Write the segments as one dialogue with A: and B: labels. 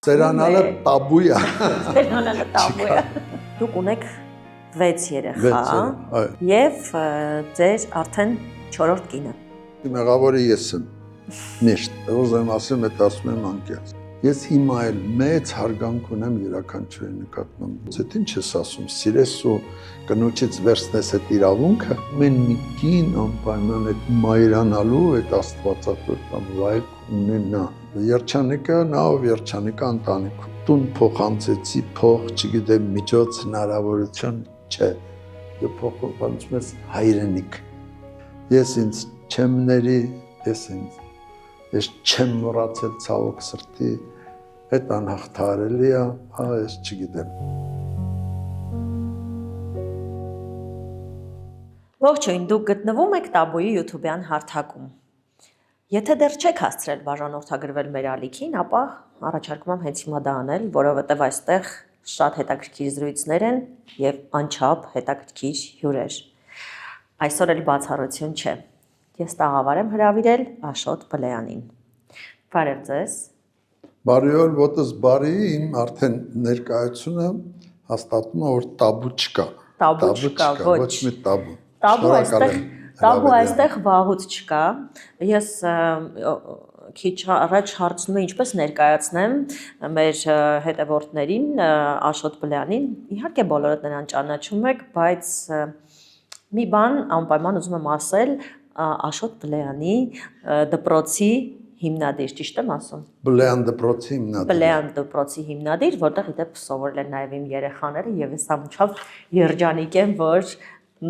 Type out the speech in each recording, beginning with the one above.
A: Սերանալը տաբու է։
B: Սերանալը տաբու է։ Դուք ունեք 6 երեխա եւ ձեր արդեն 4-րդ կինը։
A: Մեղավորը ես եմ։ Միշտ ուզում ասեմ, այդ ասում եմ անկեղծ։ Ես հիմա էլ մեծ հարգանք ունեմ յուրաքանչյուրի նկատմամբ։ Այդ ինչ ես ասում, սիրես ու կնոջից վերցնես այդ իրավունքը, մեն մի կին անպայման այդ մայրանալու, այդ աստվածատոր կամ վայելք ունենա։ Երջանիկը նա ով երջանիկը ընտանիքում։ Տուն փոխանցեցի, փող, չգիտեմ, միջոց հնարավորություն չէ։ Դու փոխանցում ես հայրենիք։ Ես ինձ չեմ ների, ես չեմ մոռացել ցավոք սրտի, այդ անհաղթահարելի է, ես չգիտեմ։
B: Ողջույն, դուք գտնվում եք Տաբուի YouTube-յան հարթակում։ Եթե դեռ չեք հասցրել բաժանորդագրվել մեր ալիքին, ապա առաջարկում եմ հենց հիմա դա անել, որովհետև այստեղ շատ հետաքրքիր զրույցներ են եւ անչափ հետաքրքիր հյուրեր։ Այսօր էլ բացառություն չէ։ Ես տաղավար եմ հրավիրել Աշոտ Բլեյանին։ Բարև ձեզ։
A: Բարի օր, ոտս բարի, իմ արդեն ներկայությունը հաստատում է, որ տաբու չկա։
B: Տաբու չկա,
A: ոչ մի տաբու։
B: Տաբու այստեղ վաղուց չկա։ Ես քիչ առաջ հարցնում եմ ինչպես ներկայացնեմ մեր հետևորդներին Աշոտ Բլեյանին։ Իհարկե բոլորդ նրան ճանաչում եք, բայց մի բան անպայման ուզում եմ ասել Աշոտ Բլեյանի դպրոցի հիմնադիր, ճիշտ եմ ասում։
A: Բլեյան դպրոցի հիմնադիր։
B: Բլեյան դպրոցի հիմնադիր, որտեղ իդեպ սովորել են նաև իմ երեխաները եւ ես ամչափ երջանիկ եմ, որ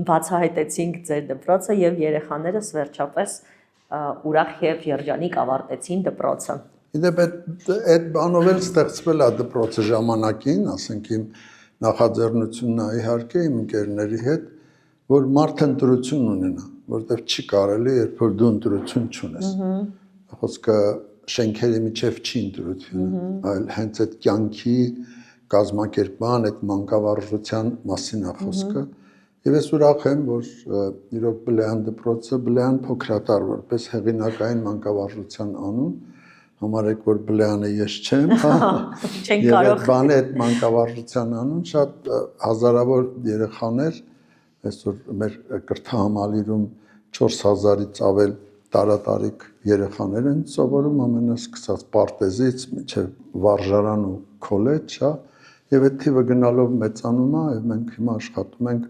B: բացահայտեցինք ձեր դպրոցը եւ երեխաներս վերջապես ուրախ եւ երջանիկ ավարտեցին դպրոցը։
A: Իդեպ այդ բանով էլ ստեղծվել է դպրոցը ժամանակին, ասենք իմ նախաձեռնությունն է իհարկե իմ ընկերների հետ, որ մարդը ընտրություն ունենա, որտեղ չի կարելի, երբ որ դու ընտրություն չունես։ Խոսքը շենքերի միջև չի ընտրությունը, այլ հենց այդ կյանքի կազմակերպման, այդ մանկավարժության մասին է խոսքը։ Եվ ես ուրախ եմ, որ իրոք Բլեյան դպրոցը, Բլեյան փոքրատար, որպես հեղինակային մանկավարժության անուն, համարեք, որ Բլեյանը ես չեմ,
B: չեն
A: եւ
B: կարող։
A: այդ բանը այդ մանկավարժության անուն շատ հազարավոր երեխաներ, այսօր մեր կրթահամալիրում 4000-ից ավել տարատարիք երեխաներ են սովորում ամենասկսած պարտեզից մինչև վարժարան ու քոլեջ, եւ այդ թիվը գնալով մեծանում է, եւ մենք հիմա աշխատում ենք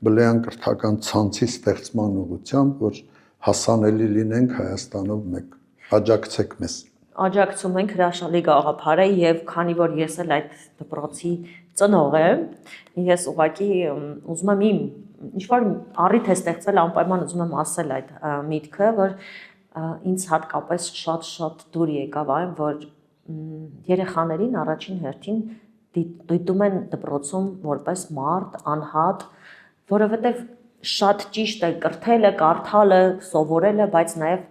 A: Բլեյան կրթական ցանցի ստեղծման ուղղությամբ, որ հասանելի լինենք Հայաստանով մեկ։ Աջակցեք մեզ։
B: Աջակցում ենք հրաշալի գաղափար է եւ քանի որ ես էլ այդ դպրոցի ծնող եմ, ես ուղղակի ուզում եմ իմ ինչ-որ առիթ է ստեղծվել անպայման ուզում եմ ասել այդ միտքը, որ ինձ հատկապես շատ դուր եկավ այն, որ երեխաներին առաջին հերթին դիտում են դպրոցում որպես մարդ, անհատ, որովհետև շատ ճիշտ է կրթելը, կարդալը, սովորելը, բայց նաև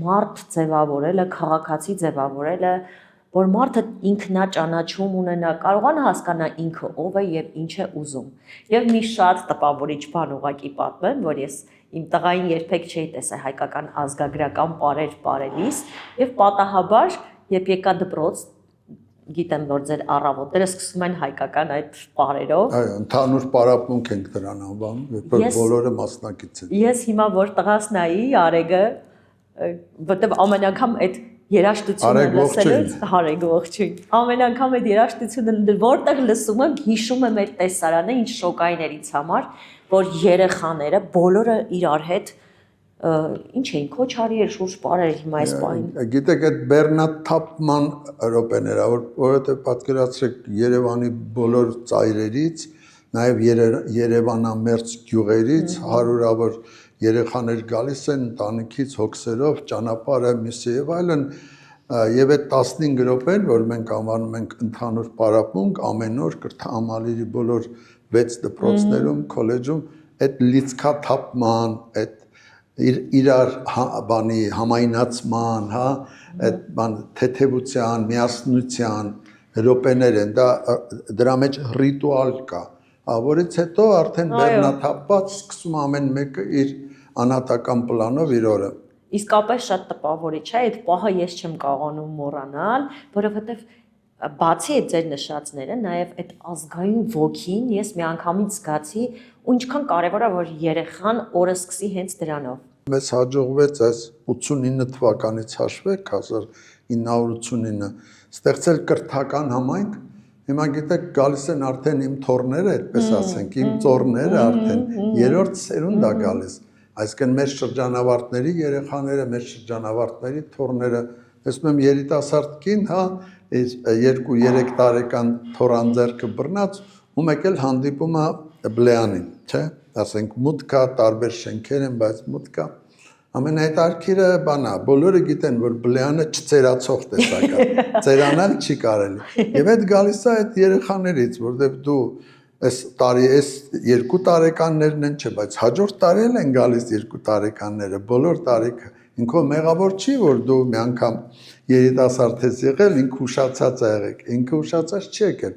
B: մարդ ձևավորելը, քաղաքացի ձևավորելը, որ մարդը ինքնաճանաչում ունենա, կարողանա հասկանա ինքը ով է եւ ինչ է ուզում։ Եվ մի շատ տպավորիչ բան ուղղակի պատմեմ, որ ես իմ տղային երբեք չէի տեսել հայկական ազգագրական պարեր պարելիս եւ պատահաբար, երբ եկա դպրոց, գիտեմ, որ ձեր առավոտները սկսում են հայկական այդ պարերով։
A: Այո, ընդհանուր պարապմունք ենք դրան անվանում, երբ որ բոլորը մասնակից են։
B: Ես հիմա որ տղաս նայի Արեգը, որտեվ ամեն անգամ այդ երաժշտությունը լսելուց հարեգ ողջույն։ Ամեն անգամ այդ երաժշտությունը որտեղ լսում եմ, հիշում եմ այդ տեսարանը, ինչ շոկային էր ինձ համար, որ երեխաները բոլորը իրար հետ ինչ էին քոչարի էր շուրջ պարեր հիմա այս պահին։
A: Գիտեք, այդ բեռնաթափման րոպեները, որովհետև պատկերացրեք Երևանի բոլոր ծայրերից, նաև Երևանամերձ գյուղերից հարյուրավոր երեխաներ գալիս են ընտանիքից հոգսերով ճանապարհը միսի եւ այլն եւ այդ 15 րոպեն, որ մենք անվանում ենք ընդհանուր պարապմունք, ամեն օր կրթահամալիրի բոլոր 6 դպրոցներում, քոլեջում այդ լիցքաթափման, այդ իրար բանի համայնացման, այդ բան թեթևության, միասնության րոպեներ են, դրա մեջ ռիտուալ կա, որից հետո արդեն բեռնաթափված սկսում ամեն մեկը իր անհատական պլանով իր օրը։
B: Իսկապես շատ տպավորիչ է, այդ պահը ես չեմ կարողանում մոռանալ, որովհետև բացի այդ ձեր նշածները, նաև այդ ազգային ոգին ես միանգամից զգացի, ու ինչքան կարևոր է որ երեխան օրը սկսի հենց դրանով։
A: Մեզ հաջողվեց այս 89 թվականից հաշվեք 1989 ստեղծել կրթական համայնք։ Հիմա գիտեք գալիս են արդեն իմ թորները, այդպես ասենք, իմ ծորները արդեն երրորդ սերունդ է գալիս։ Այսինքն մեր շրջանավարտների երեխաները, մեր շրջանավարտների թորները, ասում եմ երիտասարդ կին, հա, 2-3 տարեկան թորանձեռքը բռնած ու մեկ էլ հանդիպում է Բլեանին, չէ՞։ Ասենք մուտքա տարբեր շենքեր են, բայց մուտքա ամենահետաքրքիրը բանա, բոլորը գիտեն, որ Բլեանը չծերացող տեսակ է, ծերանալ չի կարելի։ Եվ այդ գալիս է այդ երեխաներից, որտեղ դու այս տարի այս 2 տարեկաններն են, չէ, բայց հաջորդ տարի են գալիս 2 տարեկանները, բոլոր տարիքը։ Ինքո մեղավոր չի, որ դու մի անգամ երիտասարդ ես եղել, ինքը ուշացած է եղել, ինքը ուշացած չի եկել,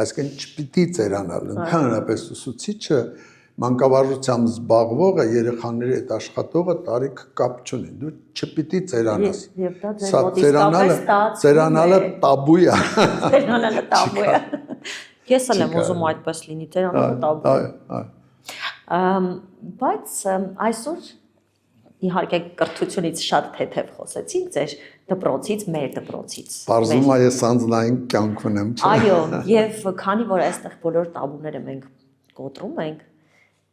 A: այսինքն չպիտի ծերանալ, ընդհանրապես ուսուցիչը մանկավարժությամբ զբաղվողը երեխաների հետ աշխատողը տարիք կապ չունի, դու չպիտի ծերանաս։
B: Եվ դա ձեր մոտիվացիա
A: ծերանալը տաբու է։
B: Ծերանալը տաբու է։ Ես էլ եմ ուզում այդպես լինի, ծերանալը տաբու է։ Բայց այսօր իհարկե կրթությունից շատ թեթև խոսեցինք ձեր դպրոցից, մեր դպրոցից։
A: Բարձում է ես անձնային կյանք ունեմ, չէ՞։
B: Այո, եւ քանի որ այստեղ բոլոր տաբուները մենք կոտրում ենք,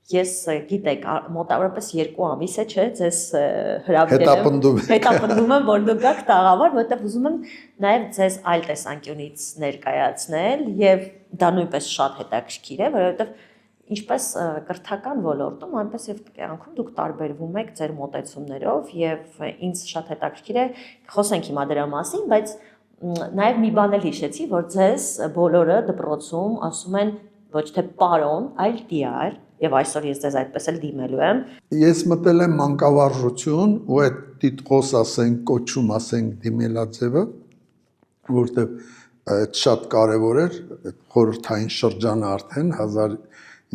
B: ես գիտեք, մոտավորապես 2 ամիս է, չէ, ձեզ հրավիրել եմ, հետապնդում եմ, որ դուք գաք տաղավար, որտեղ ուզում եմ նաև ձեզ այլ տեսանկյունից ներկայացնել եւ դա նույնպես շատ հետաքրքիր է, որովհետեւ ինչպես կրթական ոլորտում, այնպես եւ կյանքում դուք տարբերվում եք ձեր մոտեցումներով եւ ինձ շատ հետաքրքիր է, խոսենք հիմա դրա մասին, բայց նաև մի բան էլ հիշեցի, որ ձեզ բոլորը դպրոցում ասում են ոչ թե պարոն, այլ դիար, եւ այսօր ես ձեզ այդպես էլ դիմելու եմ։
A: Ես մտել եմ մանկավարժություն ու այդ տիտղոս ասենք, կոչում ասենք դիմելաձևը, որտեղ այդ շատ կարևոր էր, այդ խորհրդային շրջանը արդեն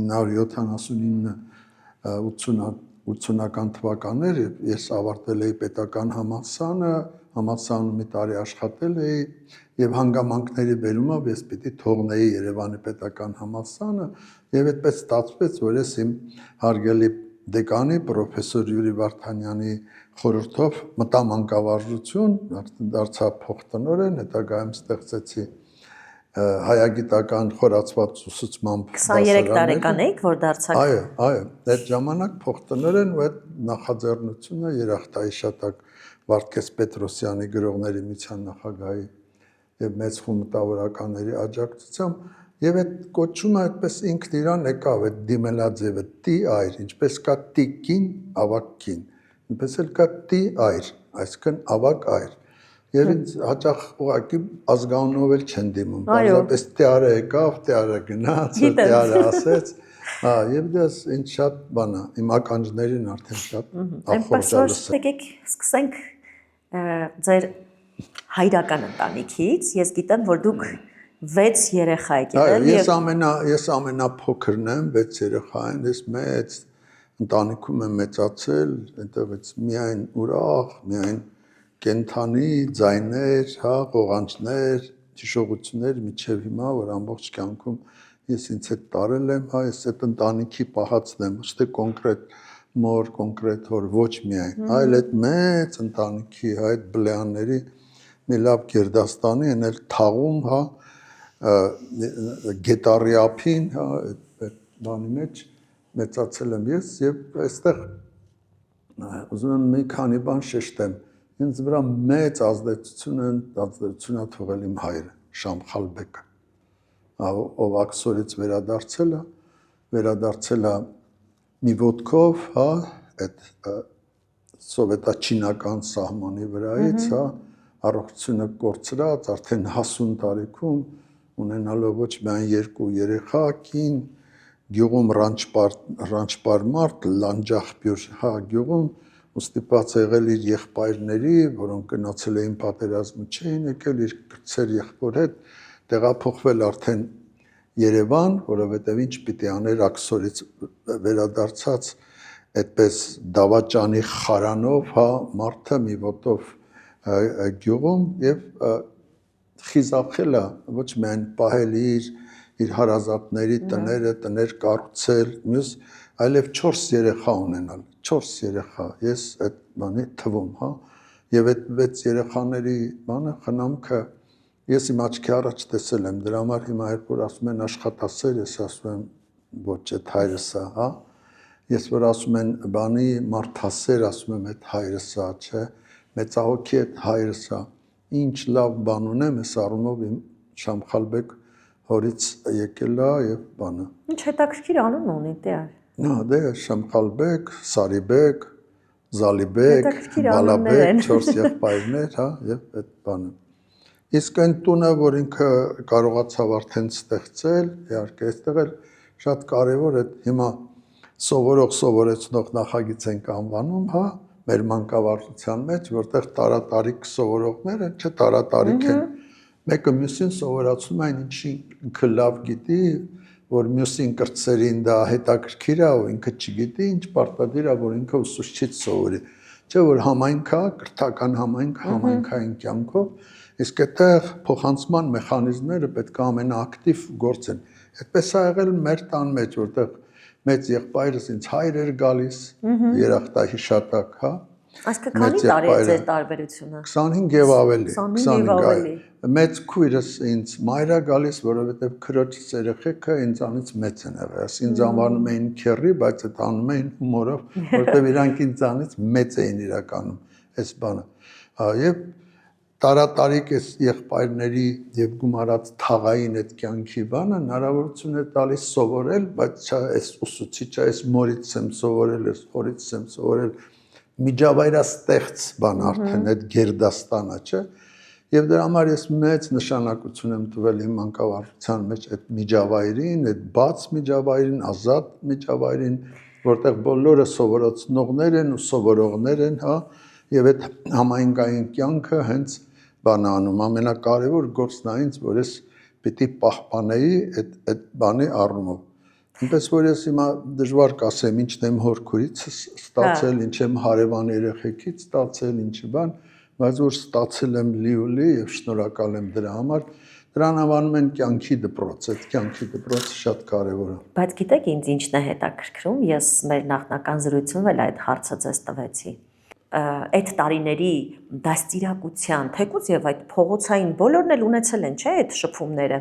A: 1979-80-ական թվականներ ես ավարտել էի պետական համալսարանում մի տարի աշխատել էի եւ հանգամանքների բերումով ես պիտի թողնեի Երևանի պետական համալսարանը եւ այդպես ստացվեց, որ ես իմ հարգելի դեկանի պրոֆեսոր Յուրի Վարդանյանի խորհրդով մտա մանկավարժություն, դարձա փոխտնօրեն, հետագայում ստեղծեցի հայագիտական խորացված ուսուցման
B: 23 տարեկան եք, որ դարձաք։
A: Այո, այդ ժամանակ փոխտնօրեն ու այդ նախաձեռնությունը երախտայի շատակ Վարդգես Պետրոսյանի գրողների միության նախագահի եւ մեծ խմբավորականների աջակցությամբ եւ այդ կոչումը այդպես ինքն իրան եկավ այդ դիմելաձևը տի այր, ինչպես կա տիկին, ավակին, այնպես էլ կա տի այր, այսինքն ավակ այր։ Եվ ինձ հաճախ ուղղակի ազգանունով էլ չեն դիմում, բացապես տիարը եկավ, տիարը գնաց, տիարը ասեց, եւ դա ինձ շատ բան է, իմ ականջներին արդեն շատ ախորժալս է։
B: Եկեք սկսենք ձեր հայրական ընտանիքից, ես գիտեմ, որ դուք 6 երեխա եք եղել
A: եւ ես ամենափոքրն եմ, 6 երեխա են, ես մեծ ընտանիքում եմ մեծացել, այնտեղից միայն ուրախ, միայն կենթանի ձայներ, հա, ղողանջներ, հիշողություններ միջև հիմա, որ ամբողջ կյանքում ես ինձ հետ տարել եմ, հա, ես այդ ընտանիքի պահածն եմ, ոչ թե կոնկրետ մոր, կոնկրետ հոր, ոչ միայն, այլ այդ մեծ ընտանիքի, հա, այդ բլեանների մի լավ Գերդաստանի, այն էլ թաղում, հա, գետառի ափին, հա, այդ բանի մեջ մեծացել եմ ես եւ այստեղ ուզում եմ մի քանի բան շեշտեմ։ Ինձ վրա մեծ ազդեցություն է թողել իմ հայրը, Շամխալբեկը, ով Աքսորից վերադարձել է մի ոտքով, հա, այդ սովետաչինական սահմանի վրայից, հա, առողջությունը կորցրած, արդեն հասուն տարիքում, ունենալով ոչ միայն 2 երեխա, կին, գյուղում ռանչպար մարդ, լանջախբյուր, հա, գյուղում ու ստիպված եղել իր եղբայրների, որոնք գնացել էին պատերազմը, չէին եկել իր կրտսեր եղբոր հետ, տեղափոխվել արդեն Երևան, որովհետև ինչ պիտի աներ Աքսորից վերադարձած այդպես դավաճանի խարանով, հա, մարդը մի ոտով գյուղում եւ խիզախել է, ոչ միայն պահել իր հարազատների տներ կառուցել, մյուս այլև 4 երեխա ունենալ, 4 երեխա, ես այդ բանի թվում, հա, եւ այդ 6 երեխաների բանը խնամքը ես իմ աչքի առաջ տեսել եմ, դրա համար հիմա երբ որ ասում են աշխատասեր, ես ասում եմ ոչ այդ հայրս է, հա, ես որ ասում են բանի մարդասեր, ասում եմ այդ հայրս է, չէ, մեծահոգի այդ հայրս է, ինչ լավ բան ունեմ, այս առումով իմ Շամխալբեկ հորից եկել է եւ բանը։
B: Ինչ հետաքրքիր անուն ունի դեր։
A: Նա դե Շամխալբեկ, Սարիբեկ, Զալիբեկ, Բալաբեկ, 4 եղբայրներ, հա, եւ այդ բանը։ Իսկ այն տունը, որ ինքը կարողացավ արդեն ստեղծել, իհարկե, այստեղ էլ շատ կարևոր է հիմա սովորեցնող նախագիծ ենք անվանում, հա, մեր մանկավարժության մեջ, որտեղ տարատարիք սովորողները, չէ, տարատարիք են, մեկը մյուսին սովորացնում այն ինչի ինքը լավ գիտի, որ մյուսին կրտսերին դա հետաքրքիր է, ու ինքը չգիտի, ինչ պարտադիր է, որ ինքը ուսուցչից սովորի, չէ, որ համայնքա, կրթական համայնքային կյանքով, իսկ այդտեղ փոխանցման մեխանիզմները պետք է ամենաակտիվ գործ են։ Այդպես է եղել մեր տան մեջ, որտեղ մեծ եղբայրս ինձ հայր էր գալիս, երախտահիշատակ, հա։
B: Այսինքն քանի տարի է ձեր տարբերությունը։
A: 25 եւ ավելի,
B: 25
A: մեծ քույրս ինձ մայր է գալիս, որովհետեւ քրոջս երեխեքը ինձանից մեծ են եղել։ Ինձ անվանում էին քերի, բայց այդ անում էին հումորով, որովհետեւ իրանք ինձանից մեծ էին իրականում այս բանը։ Եվ տարատարիք էս եղբայրների եւ գումարած թաղային այդ կյանքի բանը հնարավորություն է տալիս սովորել, բայց այս ուսուցիչը, այս մորից եմ սովորել, այս հորից եմ սովորել, միջավայրաստեղծ բան արդեն այդ գերդաստանը, չէ՞։ Եվ դրա համար ես մեծ նշանակություն եմ տվել իմ մանկավարժության մեջ այդ միջավայրին, այդ բաց միջավայրին, ազատ միջավայրին, որտեղ բոլորը սովորացնողներ են ու սովորողներ են, հա, եւ այդ համայնքային կյանքը հենց բանանում ամենակարևոր գործն է ինձ, որ ես պիտի պահպանեի այդ բանի առումով։ Այնպես որ ես հիմա դժվար կասեմ ինչն եմ հորքուրից ստացել, ինչ եմ հարևան երեխեքից ստացել, ինչի բան, բայց որ ստացել եմ լիոլի եւ շնորհակալ եմ դրա համար։ Դրան անվանում են կյանքի դպրոց, այդ կյանքի դպրոցը շատ կարևոր է։
B: Բայց գիտեք ինձ ինչն է հետաքրքրում, ես մեր նախնական զրույցում էլ այդ հարցը ձեզ տվեցի։ Այդ տարիների դաստիարակության, թեկուզ եւ այդ փողոցային բոլորն էլ ունեցել են, չէ՞, այդ շփումները,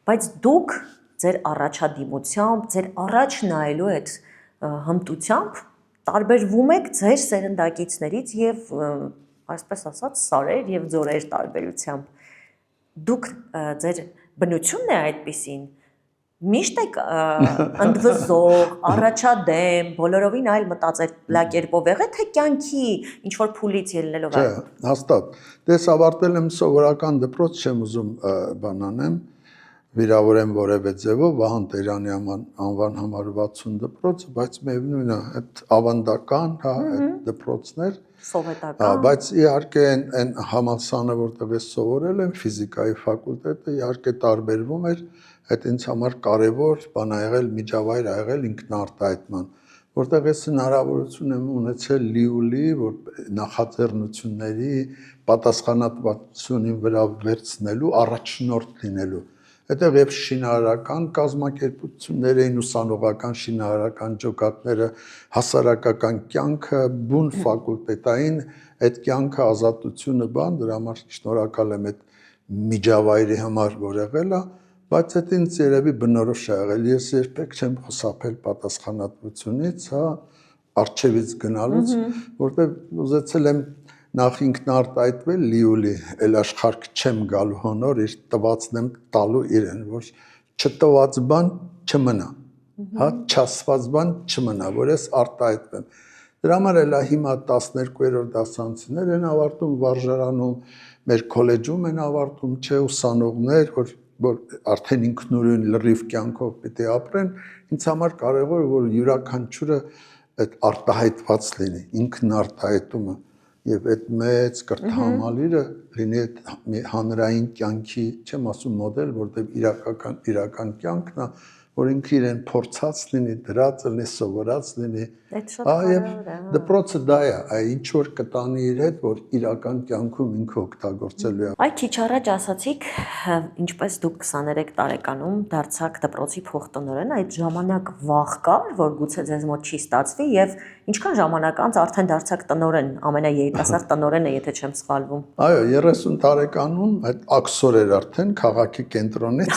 B: բայց դուք ձեր առաջադիմությամբ, ձեր առաջ նայելու այդ հմտությամբ տարբերվում եք ձեր սերնդակիցներից եւ այսպես ասած սարեր եւ ձորեր տարբերությամբ։ Դուք ձեր բնությունն է այդպեսին միշտ եք ընդվզող, առաջադեմ, բոլորովին այլ մտածելակերպով եղել, թե կյանքի ինչ որ փուլից ելնելով
A: այլ։ Չէ, հաստատ։ Դες ավարտել եմ սովորական դպրոց, չեմ ուզում բանանեմ, վիրավորեմ որևէ ձևով, Վահան Տերյանի անվան համար 60 դպրոց, բայց միևնույն է, այդ ավանդական, հա, այդ դպրոցներ,
B: սովետական։
A: Բայց իհարկե այն համալսանը, որտեղ ես սովորել եմ, ֆիզիկայի ֆակուլտետը, իհարկե տարբերվում էր, այդ ինձ համար կարևոր բան ա եղել, միջավայր ա եղել ինքնարտահայտման, որտեղ ես հնարավորություն եմ ունեցել լիոլի, որ նախաձեռնությունների պատասխանատվությունին վրա վերցնելու, առաջնորդ լինելու։ Այդտեղ եւ շինարարական կազմակերպություններ էին, ուսանողական շինարարական ջոկատները, հասարակական կյանքը, բուն ֆակուլտետային այդ կյանքը ազատությունը բան, դրա համար շնորհակալ եմ այդ միջավայրի համար, որ եղել է, բայց այդ ինձ երևի բնորոշ է եղել, ես երբեք չեմ խուսափել պատասխանատվությունից, հա, առջևից գնալուց, որտեղ ուզեցել եմ նախ ինքնարտահայտվել լիոլի, էլ աշխարհ չեմ գալու հոնոր, իր տվածն եմ տալու իրեն, որ չտված բան չմնա, հա, չասված բան չմնա, որ ես արտահայտվեմ։ Դրա համար էլ հիմա 12-րդ դասանցիներ են ավարտում վարժարանում, մեր քոլեջում են ավարտում, չէ, ուսանողներ, որ արդեն ինքնուրույն լրիվ կյանքով պիտի ապրեն, ինձ համար կարևոր որ յուրաքանչյուրը այդ արտահայտված լինի, ինքնարտահայտումը եւ այդ մեծ կրթահամալիրը լինի այդ հանրային կյանքի, չեմ ասում մոդել, որտեղ իրական կյանքն է, որ ինքը իրեն փորձած լինի, դրած լինի, սովորած լինի։
B: Այդ շատ կարևոր է։
A: Դպրոցը դա է, այ ինչ որ կտանի իր հետ, որ իրական կյանքում ինքը օգտագործելու է։
B: Այ քիչ առաջ ասացիք, ինչպես դուք 23 տարեկանում դարձաք դպրոցի փոխտնօրեն, այդ ժամանակ վախ կար, որ գուցե ձեզ մոտ չի ստացվի եւ ինչքան ժամանակ անց արդեն դարձաք տնօրեն, ամենաերիտասարդ տնօրենը, եթե չեմ սխալվում։
A: Այո, 30 տարեկանում այդ աքսոր էր արդեն քաղաքի կենտրոնից։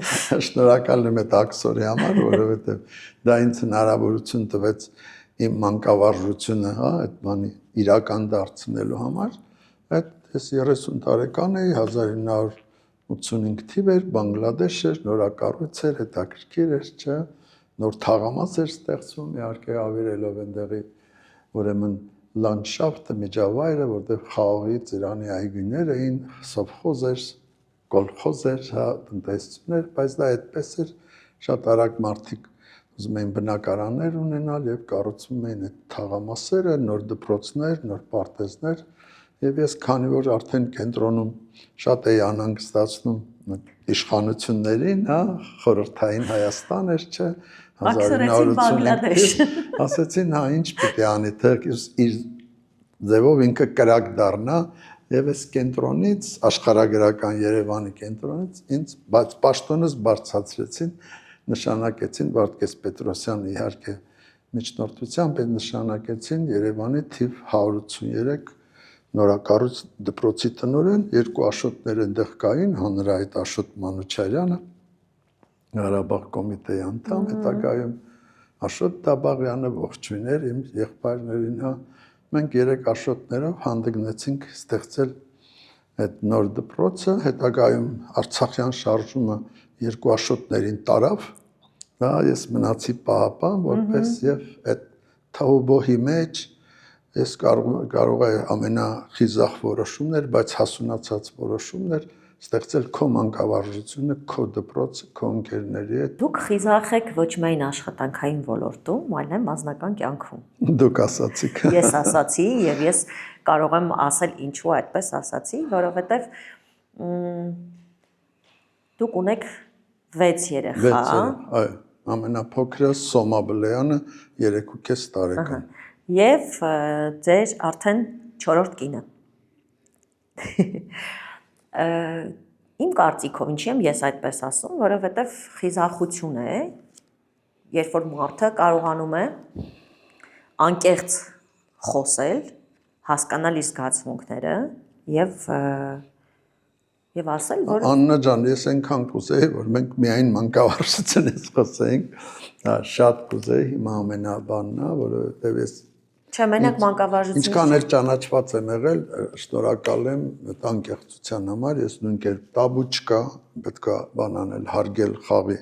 A: Շնորհակալ եմ այդ աքսորի համար, որովհետեւ դա ինձ հնարավորություն տվեց իմ մանկավարժությունը, հա, այդ բանի իրական դարձնելու համար։ Այդ ես 30 տարեկան էի, 1985 թիվ էր, Բանգլադեշ էր, նորակառույց էր, հետաքրքիր էր, չէ, նոր թաղամաս էր ստեղծվում, իհարկե ավիրելով այնտեղի ուրեմն լանդշաֆտը, միջավայրը, որտեղ խաղողի ծիրանի այգիներ էին, սովխոզ էր, կոլխոզ էր, հա, տնտեսություն էր, բայց դա այդպես էր, շատ արագ մարդիկ ուզում էին բնակարաններ ունենալ եւ կառուցում էին այդ թաղամասերը, նոր դպրոցներ, նոր պարտեզներ եւ ես քանի որ արդեն կենտրոնում շատ էի անհանգստացնում իշխանություններին, հա, խորհրդային Հայաստան էր, չէ, 1985 ասեցին, հա, ինչ պիտի անի, թե իր ձևով ինքը կրակ դառնա եւ այս կենտրոնից աշխարհագրական Երևանի կենտրոնից ինձ պաշտոնս բարձրացրեցին, նշանակեցին Վարդգես Պետրոսյանը իհարկե միջնորդությամբ նշանակեցին Երևանի թիվ 183 նորակառույց դպրոցի տնօրեն, երկու աշոտներ այնտեղ կային, հանրահայտ Աշոտ Մանուչարյանը, Ղարաբաղ կոմիտեի անդամ, հետագայում Աշոտ Տաբաղյանը, ողջույններ իմ եղբայրներին, հա, մենք 3 աշոտներով հանդգնեցինք ստեղծել այդ նոր դպրոցը, հետագայում Արցախյան շարժումը 2 աշոտներին տարավ, դա ես մնացի պահապան, որպես եւ այդ թաուբոհի մեջ ես կարող է ամենախիզախ որոշումներ, բայց հասունացած որոշումներ ստեղծել քո մանկավարժությունը, քո դպրոցը, քո ընկերների հետ։
B: Դուք խիզախ եք ոչ միայն աշխատանքային ոլորտում, այլ նաև անձնական կյանքում։
A: Դուք ասացիք։
B: Ես ասացի եւ ես կարող եմ ասել ինչու այդպես ասացի, որովհետեւ դուք ունեք 6 երեխա։
A: Այո, ամենափոքրը Սոմա Բլեյանը 3.5 տարեկան։
B: Եվ ձեր արդեն 4-րդ կինը։ Իմ կարծիքով ինչի եմ ես այդպես ասում, որովհետև խիզախություն է, երբ որ մարդը կարողանում է անկեղծ խոսել, հասկանալ իր զգացմունքները եւ ասել, որ
A: Աննա ջան, ես այնքան կուզեի, որ մենք միայն մանկավարժությունից խոսեինք, շատ կուզեի, հիմա ամենաբանն է, որովհետև ես
B: Չէ, մենակ մանկավարժությունից
A: ինչքան էլ ճանաչված եմ եղել, շնորհակալ եմ այդ անկեղծության համար, ես նույնքեր տաբու չկա, պետք է բան անել, հարգել խաղի։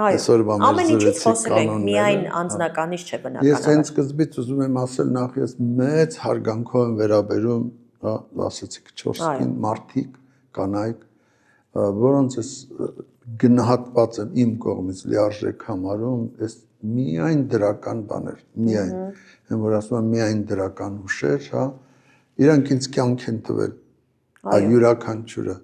A: Այսօրվա մեր զրույցի
B: միայն անձնականից չէ բնականաբար։
A: Ես հենց սկզբից ուզում եմ ասել, նախ ես մեծ հարգանքով եմ վերաբերում, ասեցիք 4 կին մարդիկ, կանայք, որոնց ես գնահատված եմ իմ կողմից լիարժեք համարում, ես միայն դրական բաներ, միայն, որ ասում եմ միայն դրական հուշեր, հա, իրանք ինձ կյանք են տվել, յուրաքանչյուրը,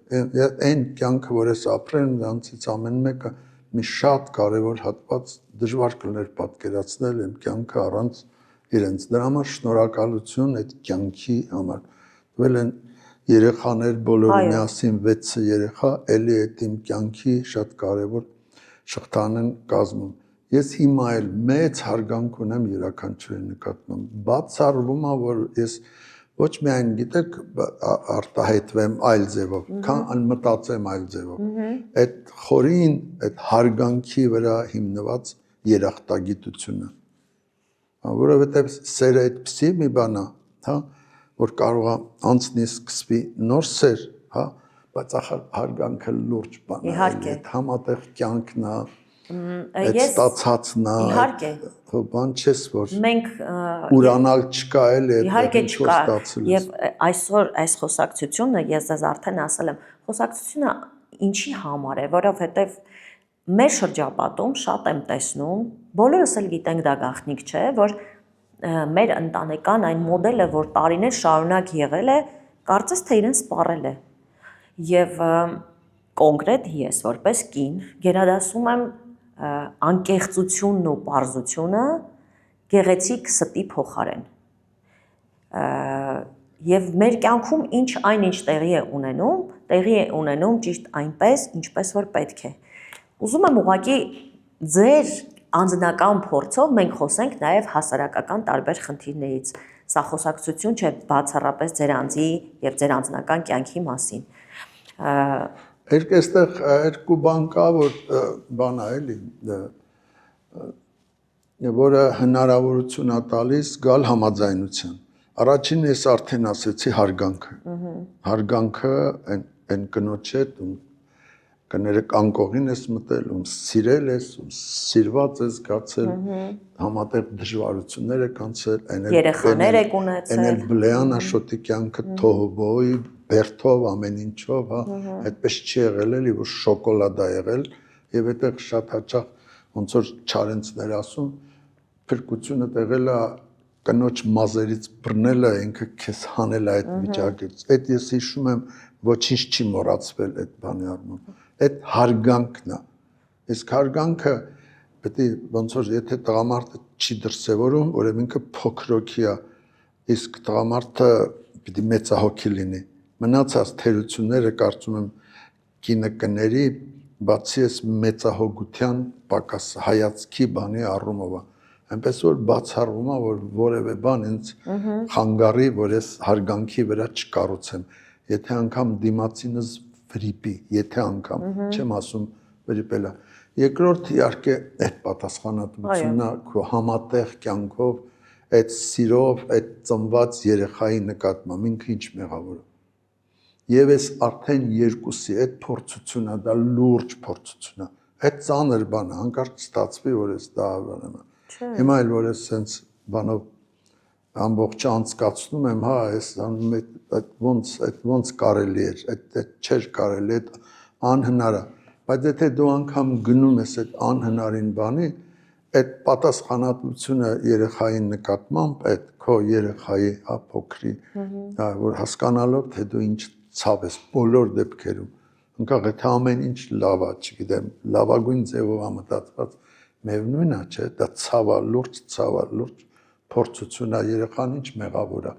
A: այն կյանքը, որ ես ապրել եմ, դրանցից ամեն մեկը մի շատ կարևոր հատված դժվար կլներ պատկերացնել իմ կյանքը առանց իրենց, դրա համար շնորհակալություն այդ կյանքի համար, տվել են երեխաներ բոլորը միասին 6 երեխա, էլի այդ իմ կյանքի շատ կարևոր շղթան են կազմում։ Ես հիմա էլ մեծ հարգանք ունեմ յուրաքանչյուրի նկատմամբ։ Բացառվում է, որ ես ոչ միայն գիտեք արտահայտվեմ այլ ձևով, քան մտածեմ այլ ձևով։ Այդ խորին, այդ հարգանքի վրա հիմնված երախտագիտությունը։ Որովհետև սերը այդպիսի մի բան է, հա, որ կարող է անցնի սկսվի նոր սեր, հա, բայց ախր հարգանքը լուրջ բան է, այդ համատեղ կյանքն է, այդ ստացածն է,
B: իհարկե,
A: բան չես որ
B: մենք
A: ուրանալ չկա էլի,
B: իհարկե չկա, եւ այսօր այս խոսակցությունը ես ձեզ արդեն ասել եմ, խոսակցությունը ինչի համար է, որովհետեւ մեր շրջապատում շատ եմ տեսնում, բոլորս էլ գիտենք դա գաղտնիք չէ, որ մեր ընտանեկան այն մոդելը, որ տարիներ շարունակ եղել է, կարծես թե իրեն սպառել է։ Եվ կոնկրետ ես որպես կին գերադասում եմ անկեղծությունն ու պարզությունը գեղեցիկ ստի փոխարեն։ Եվ մեր կյանքում այնինչ տեղի է ունենում ճիշտ այնպես, ինչպես որ պետք է։ Ուզում եմ ուղղակի ձեր անձնական փորձով մենք խոսենք նաև հասարակական տարբեր խնդիրներից։ Սա խոսակցություն չէ բացառապես ձեր անձի եւ ձեր անձնական կյանքի մասին։
A: Այստեղ երկու բան կա, որ բան է էլի, որը հնարավորություն է տալիս գալ համաձայնության։ Առաջինն ես արդեն ասեցի հարգանքը։ Հարգանքը այն կնոջ հետ, կներեք անկողին ես մտել, սիրել ես, սիրված ես գացել, համատեղ դժվարություններ եք անցել,
B: երեխաներ եք ունեցել,
A: այն էլ բլեան աշոտի կյանքը թողովոյ, բերթով, ամեն ինչով, այդպես չի եղել էլի, որ շոկոլադ է եղել, եւ այդտեղ շատ հաճախ ոնց որ Չարենցն էր ասում, փրկությունը եղել է կնոջ մազերից բռնելը, ինքը քեզ հանել է այդ վիճակից։ Այդ ես հիշում եմ, ոչինչ չի մոռացվել այդ բանի առումով։ Այդ հարգանքն է։ Իսկ հարգանքը պետք է ոնց որ եթե տղամարդը չի դրսևորում, ուրեմն ինքը փոքրոքի է, իսկ տղամարդը պետք է մեծահոգի լինի։ Մնացած թերությունները կարծում եմ կինը կների, բացի այս մեծահոգության պակաս հայացքի բանի առումով է։ Այնպես որ բացառվում է, որ որևէ բան ինձ խանգարի, որ ես հարգանքի վրա չկառուցեմ։ Եթե անգամ դիմացինս վրիպի, եթե անգամ, չեմ ասում վրիպելա։ Երկրորդ իհարկե այդ պատասխանատվությունն է քո համատեղ կյանքով, այդ սիրով, այդ ծնված երեխայի նկատմամբ ինքը ինչ մեղավոր է։ Եվ ես արդեն երկուսի այդ փորձությունը, դա լուրջ փորձություն է։ Այդ ծանր բան է, հանկարծ ստացվի, որ ես դա ավանեմ։ Հիմա էլ որ ես sense բանով ամբողջ անցկացնում եմ, հա, ես անում այդ ոնց կարելի էր, այդ չէր կարելի, այդ անհնար է։ Բայց եթե դու անգամ գնում ես այդ անհնարին բանի, այդ պատասխանատվությունը երեխայի նկատմամբ, այդ քո երեխայի, հա, փոքրի, դա որ հասկանալով, թե դու ինչ ցավ ես բոլոր դեպքերում, անկախ եթե ամեն ինչ լավ է, չգիտեմ, լավագույն ձևով է մտածված, միևնույն է, չէ, դա ցավ է, լուրջ փորձություն է, երեխան ինչ մեղավոր է։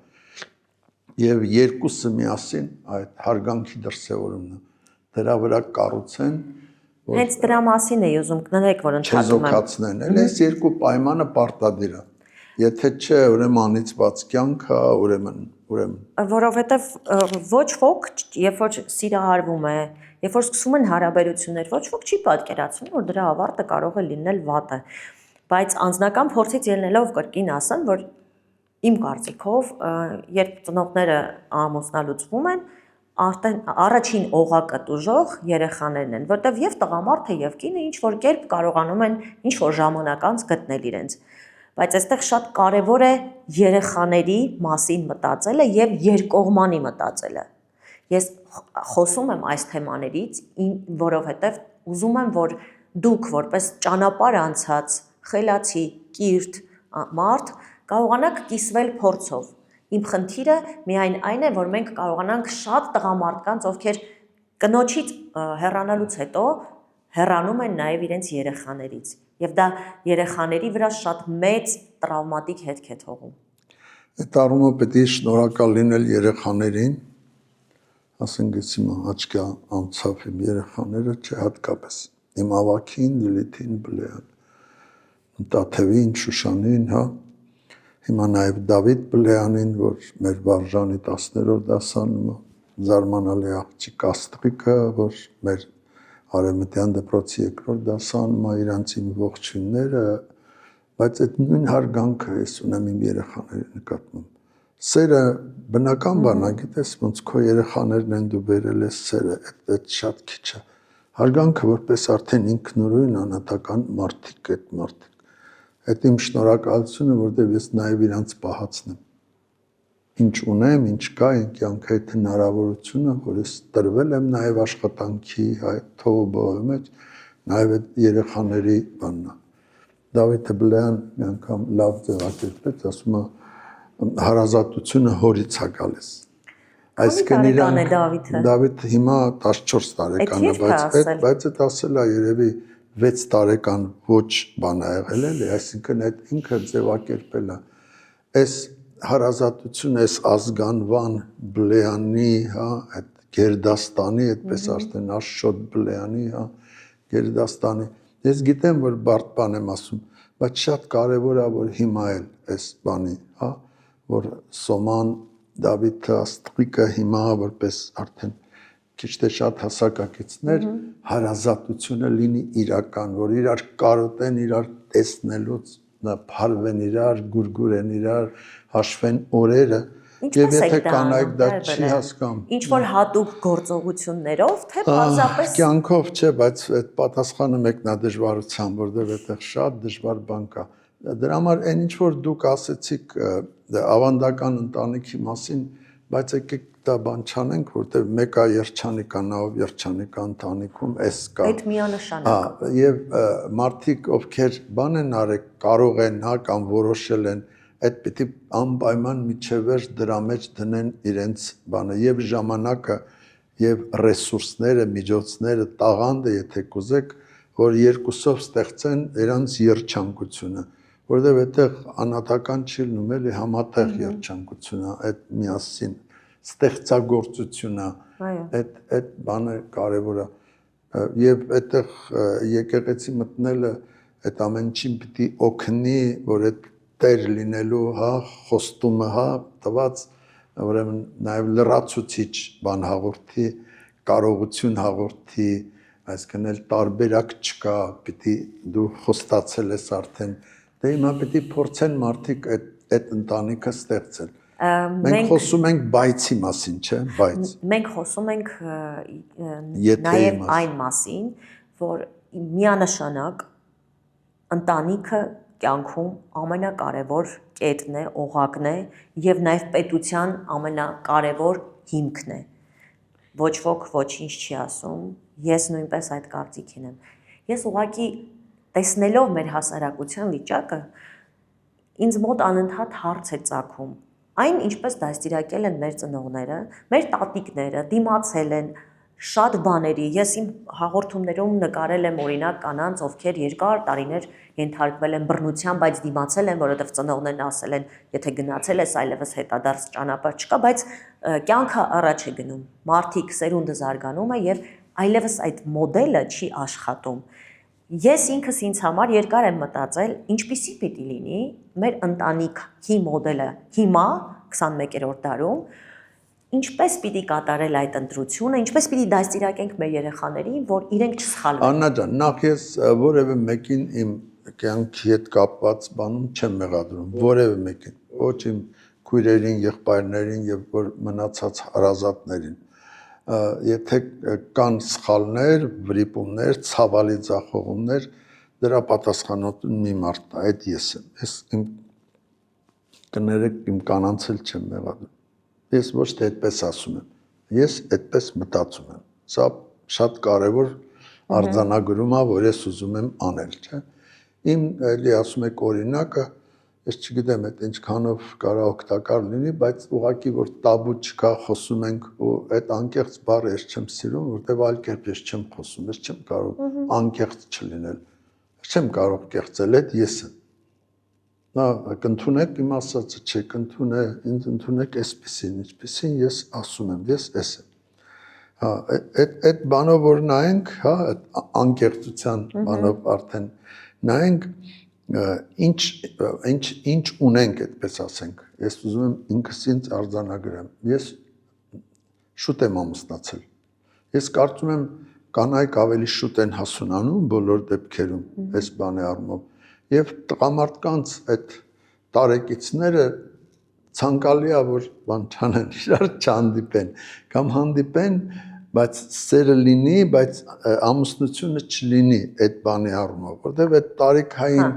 A: Եվ երկուսը միասին այդ հարգանքի դրսևորումն է, դրա վրա կառուցեն,
B: հենց դրա մասին էի ուզում կներեք, որ ընդհատում եմ։
A: Չեզոքացնեն, էլ այս երկու պայմանը պարտադիր է։ Եթե չէ, ուրեմն անիծված կյանք է, ուրեմն
B: որովհետև ոչ ոք, երբ որ սիրահարվում է, երբ որ սկսում են հարաբերություններ, ոչ ոք չի պատկերացնում, որ դրա ավարտը կարող է լինել վատը։ Բայց անձնական փորձից ելնելով կրկին ասեմ, որ իմ կարծիքով, երբ ծնողները ամուսնալուծվում են, առաջին օղակը տուժող երեխաներն են, որտեղ եւ տղամարդը եւ կինը ինչ որ կերպ կարողանում են ինչ որ ժամանակ անց գտնել իրենց։ Բայց այստեղ շատ կարևոր է երեխաների մասին մտածելը եւ երկկողմանի մտածելը։ Ես խոսում եմ այս թեմաներից, որովհետեւ ուզում եմ, որ դուք որպես ճանապարհ անցած, խելացի, կիրթ մարդ կարողանաք կիսվել փորձով։ Իմ խնդիրը միայն այն է, որ մենք կարողանանք շատ տղամարդկանց, ովքեր կնոջից հեռանալուց հետո հեռանում են նաև իրենց երեխաներից, եւ դա երեխաների վրա շատ մեծ տրավմատիկ հետք է թողում։
A: Այդ առումով պետք է շնորհակալ լինել երեխաներին, ասենք ես հիմա աչքի անցավ իմ երեխաները, չէ հատկապես իմ ավագին, Լիլիթին, Բլեան, Տաթևին, Շուշանին, հա, հիմա նաև Դավիթ Բլեանին, որ մեր վարժանի 10-րդ դասանում է, զարմանալի աղջիկ Աստղիկը, որ մեր Արևմտյան դպրոցի 2-րդ դասանում է, իրանց իմ ողջույնները, բայց այդ նույն հարգանքը ես ունեմ իմ երեխաների նկատմամբ։ Սերը բնական բան է, գիտես, ոնց քո երեխաներն են դու բերել ես սերը, այդ շատ քիչ է։ Հարգանքը որպես արդեն ինքնուրույն անհատական մարդիկ, այդ մարդիկ։ Այդ իմ շնորհակալությունը, որտեղ ես նաև իրանց պահածն եմ։ Ինչ ունեմ, ինչ կա իմ կյանքի այդ հնարավորությունը, որ ես տրվել եմ նաև աշխատանքի թողոբոյի մեջ, նաև այդ երեխաների բանն է։ Դավիթ Բլեան մի անգամ լավ ձևակերպեց, ասում է հարազատությունը հորից է գալիս։
B: Այսինքն
A: Դավիթը հիմա 14 տարեկան է, բայց այդ ասել է երևի 6 տարեկան ոչ բան ա եղել էլի, այսինքն այդ ինքը ձևակերպել է այս հարազատությունը այս ազգանվան բլեանի, հա, այդ Գերդաստանի, այդպես արդեն Աշոտ բլեանի, հա, Գերդաստանի։ Ես գիտեմ, որ բարդ բան եմ ասում, բայց շատ կարևոր է, որ հիմա էլ այս բանի, հա, որ Սոման Դավիթը Աստղիկը հիմա որպես արդեն քիչ թե շատ հասակակիցներ հարազատությունը լինի իրական, որ իրար կարոտեն, իրար տեսնելուց փարվեն իրար, գուրգուրեն իրար, հաշվեն օրերը, եւ եթե կանայք դա չի հասկանում։
B: Ինչ որ հատուկ գործողություններով, թե պարզապես
A: կյանքով չէ, բայց այդ պատասխանը մեկնադժվարությամբ, որտեղ այդտեղ շատ դժվար բան կա։ Դրա համար այն ինչ որ դուք ասեցիք ավանդական ընտանիքի մասին, բայց եկեք դա բան չանենք, որտեղ մեկը երջանիկ է, նավ երջանիկ ընտանիքում, էս կա։
B: այդ միանշանակ։
A: Եվ մարդիկ, ովքեր բան են արել, կարող են, հա, կամ որոշել են, այդ պիտի անպայման միջևեր դրա մեջ դնեն իրենց բանը եւ ժամանակը եւ ռեսուրսները, միջոցները, տաղանդը, եթե կուզեք, որ երկուսով ստեղծեն իրանց երջանկությունը, որովհետեւ այդտեղ անհատական չի լինում, էլի համատեղ երջանկությունը, այդ միասին ստեղծագործությունը, այդ բանը կարևոր է եւ այդտեղ եկեղեցի մտնելը այդ ամեն ինչին պիտի օգնի, որ այդ տեր լինելու, հա, խոստումը, հա, տված, ուրեմն նաև լրացուցիչ բան հաղորդի, կարողություն հաղորդի, այսինքն էլ տարբերակ չկա, պիտի դու խոստացել ես արդեն, դե հիմա պիտի փորձեն մարդիկ այդ ընտանիքը ստեղծել։ Մենք խոսում ենք բայցի մասին, չէ՞, բայց
B: մենք խոսում ենք նաև այն մասին, որ միանշանակ ընտանիքը կյանքում ամենակարևոր կետն է, օղակն է եւ նաեւ պետության ամենակարևոր հիմքն է։ Ոչ ոք ոչինչ չի ասում, ես նույնպես այդ կարծիքին եմ։ Ես ուղղակի տեսնելով մեր հասարակության վիճակը, ինձ մոտ անընդհատ հարց է ծագում։ Այն ինչպես դաստիարակել են մեր ծնողները, մեր տատիկները դիմացել են շատ բաների, ես իմ հաղորդումներում նկարել եմ օրինակ կանանց, ովքեր երկար տարիներ ենթարկվել են բռնության, բայց դիմացել են, որովհետև ծնողներն ասել են, եթե գնացել ես, այլևս հետադարձ ճանապարհ չկա, բայց կյանքը առաջ է գնում, մարդիկ սերունդը զարգանում է եւ այլևս այդ մոդելը չի աշխատում։ Ես ինքս ինձ համար երկար եմ մտածել, ինչպիսի պիտի լինի մեր ընտանիքի մոդելը հիմա 21-րդ դարում, ինչպես պիտի կատարել այդ ընտրությունը, ինչպես պիտի դաստիարակենք մեր երեխաներին, որ իրենք չսխալվեն։
A: Աննա ջան, նախ ես որևէ մեկին իմ կյանքի հետ կապված բանում չեմ մեղադրում, որևէ մեկին, ոչ իմ քույրերին, եղբայրներին եւ որ մնացած հարազատներին։ Եթե կան սխալներ, վրիպումներ, ցավալի ձախողումներ, դրա պատասխանատուն մի մարդ է, այդ ես եմ։ Ես իմ կներեք իմ կանանցել չեմ մեղադրում։ Ես ոչ թե այդպես ասում եմ, ես այդպես մտածում եմ։ Սա շատ կարևոր արձանագրում է, որ ես ուզում եմ անել, չէ՞։ Իմ էլի ասում եք օրինակը, ես չգիտեմ այդ ինչքանով կարող օգտակար լինի, բայց ուղղակի որ տաբու չկա, խոսում ենք ու այդ անկեղծ բառը ես չեմ սիրում, որտեվ այլ կերպ ես չեմ խոսում, ես չեմ կարող անկեղծ չլինել։ Ես չեմ կարող կեղծել, այդ ես եմ։ Նա կընդունեք իմ ասածը, չէ, կընդունե, ինձ ընդունեք այսպեսին, ինչպեսին ես ասում եմ, ես էս եմ։ Հա, այդ բանով որ նայենք, հա, այդ անկեղծության բանով արդեն նայենք, ինչ ունենք, այդպես ասենք։ Ես ուզում եմ ինքս ինձ արձանագրեմ։ Ես շուտ եմ ամուսնացել։ Ես կարծում եմ կանայք ավելի շուտ են հասունանում բոլոր դեպքերում, այս բանի առումով։ Եվ տղամարդկանց այդ տարեկիցները ցանկալի է որ բան չանեն, իրար չհանդիպեն, կամ հանդիպեն, բայց սերը լինի, բայց ամուսնությունը չլինի այդ բանի առումով, որտեղ այդ տարիքային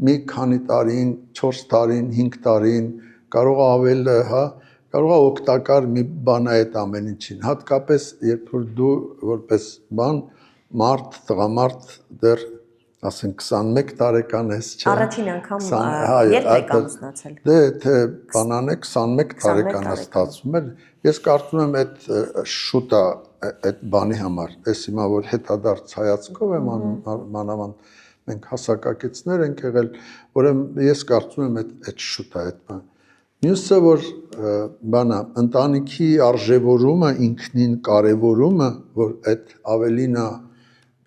A: մի քանի տարին, 4 տարին, 5 տարին, կարող է ավելը, հա, կարող է օգտակար մի բան է այդ ամեն ինչին, հատկապես երբ որ դու որպես բան մարդ, տղամարդ դեռ ասենք 21 տարեկան ես, չէ՞։
B: Առաջին անգամ երբ եք ամուսնացել։
A: Դե թե բանանե 21 տարեկան է ստացվում էլ։ Ես կարծում եմ այդ շուտ է այդ բանի համար, այս հիմա որ հետադարձ հայացքով եմ անում մանավանդ մենք հասակակիցներ ենք եղել, որը ես կարծում եմ այդ շուտ է այդ բան։ Մյուսը որ բանա ընտանիքի արժևորումը, ինքնին կարևորումը, որ այդ ավելին է,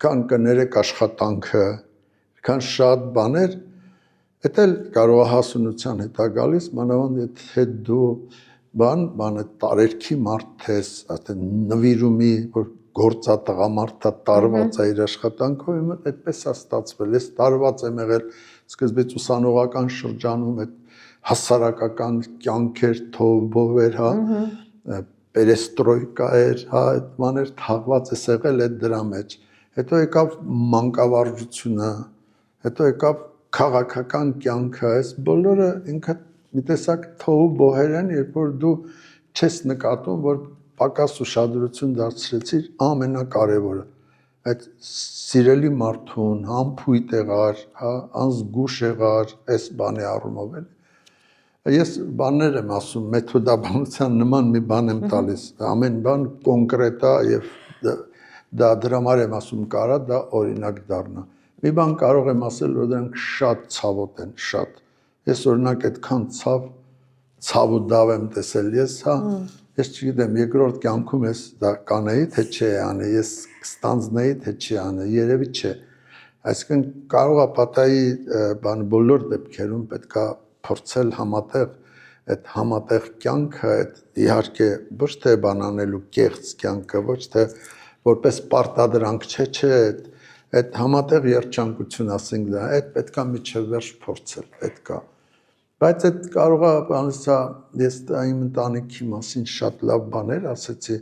A: քան կներեք աշխատանքը, քան շատ բաներ, դա էլ կարող է հասունության հետ է գալիս, մանավանդ հետ դու բանը տարերքի մարդ ես, այդեն նվիրումի, որ գործա տղամարդա տարված է իր աշխատանքով, իմը այդպես է ստացվել, ես տարված եմ եղել սկզբից ուսանողական շրջանում, այդ հասարակական կյանքեր, թով էր, հա, պերեստրոյկա էր, հա, այդ բաներ թաղված ես եղել այդ դրա մեջ, հետո եկավ մանկավարժությունը, հետո եկավ քաղաքական կյանքը, այս բոլորը ինքը մի տեսակ թողու բոհեր են, երբ որ դու չես նկատում, որ պակաս ուշադրություն դարձրեցիր ամենակարևորը, այդ սիրելի մարդուն, համբույթ եղար, հա, անզգուշ եղար, այս բանի առումով էլ։ Ես բաներ եմ ասում, մեթոդաբանության նման մի բան եմ տալիս, ամեն բան կոնկրետ է եւ դա դրա համար եմ ասում կարա դա օրինակ դառնա։ Մի բան կարող եմ ասել, որ դրանք շատ ցավոտ են, շատ։ Ես օրինակ այդքան ցավ ու դավ եմ տեսել ես, հա, ես չգիտեմ, երկրորդ կյանքում ես դա կանեի, թե չի անի, ես կստանձնեի, թե չի անի, երևի չէ։ Այսինքն կարող է պատահի բան բոլոր դեպքերում պետքա փորձել համատեղ այդ համատեղ կյանքը, այդ իհարկե ոչ թե բանանելու կեղծ կյանքը, ոչ թե որպես պարտադրանք չէ, այդ համատեղ երջանկություն ասենք դա, այդ պետքա միջև վերջ փորձել, պետքա։ Բայց այդ կարող է բանսա ես իմ ընտանիքի մասին շատ լավ բաներ ասեցի,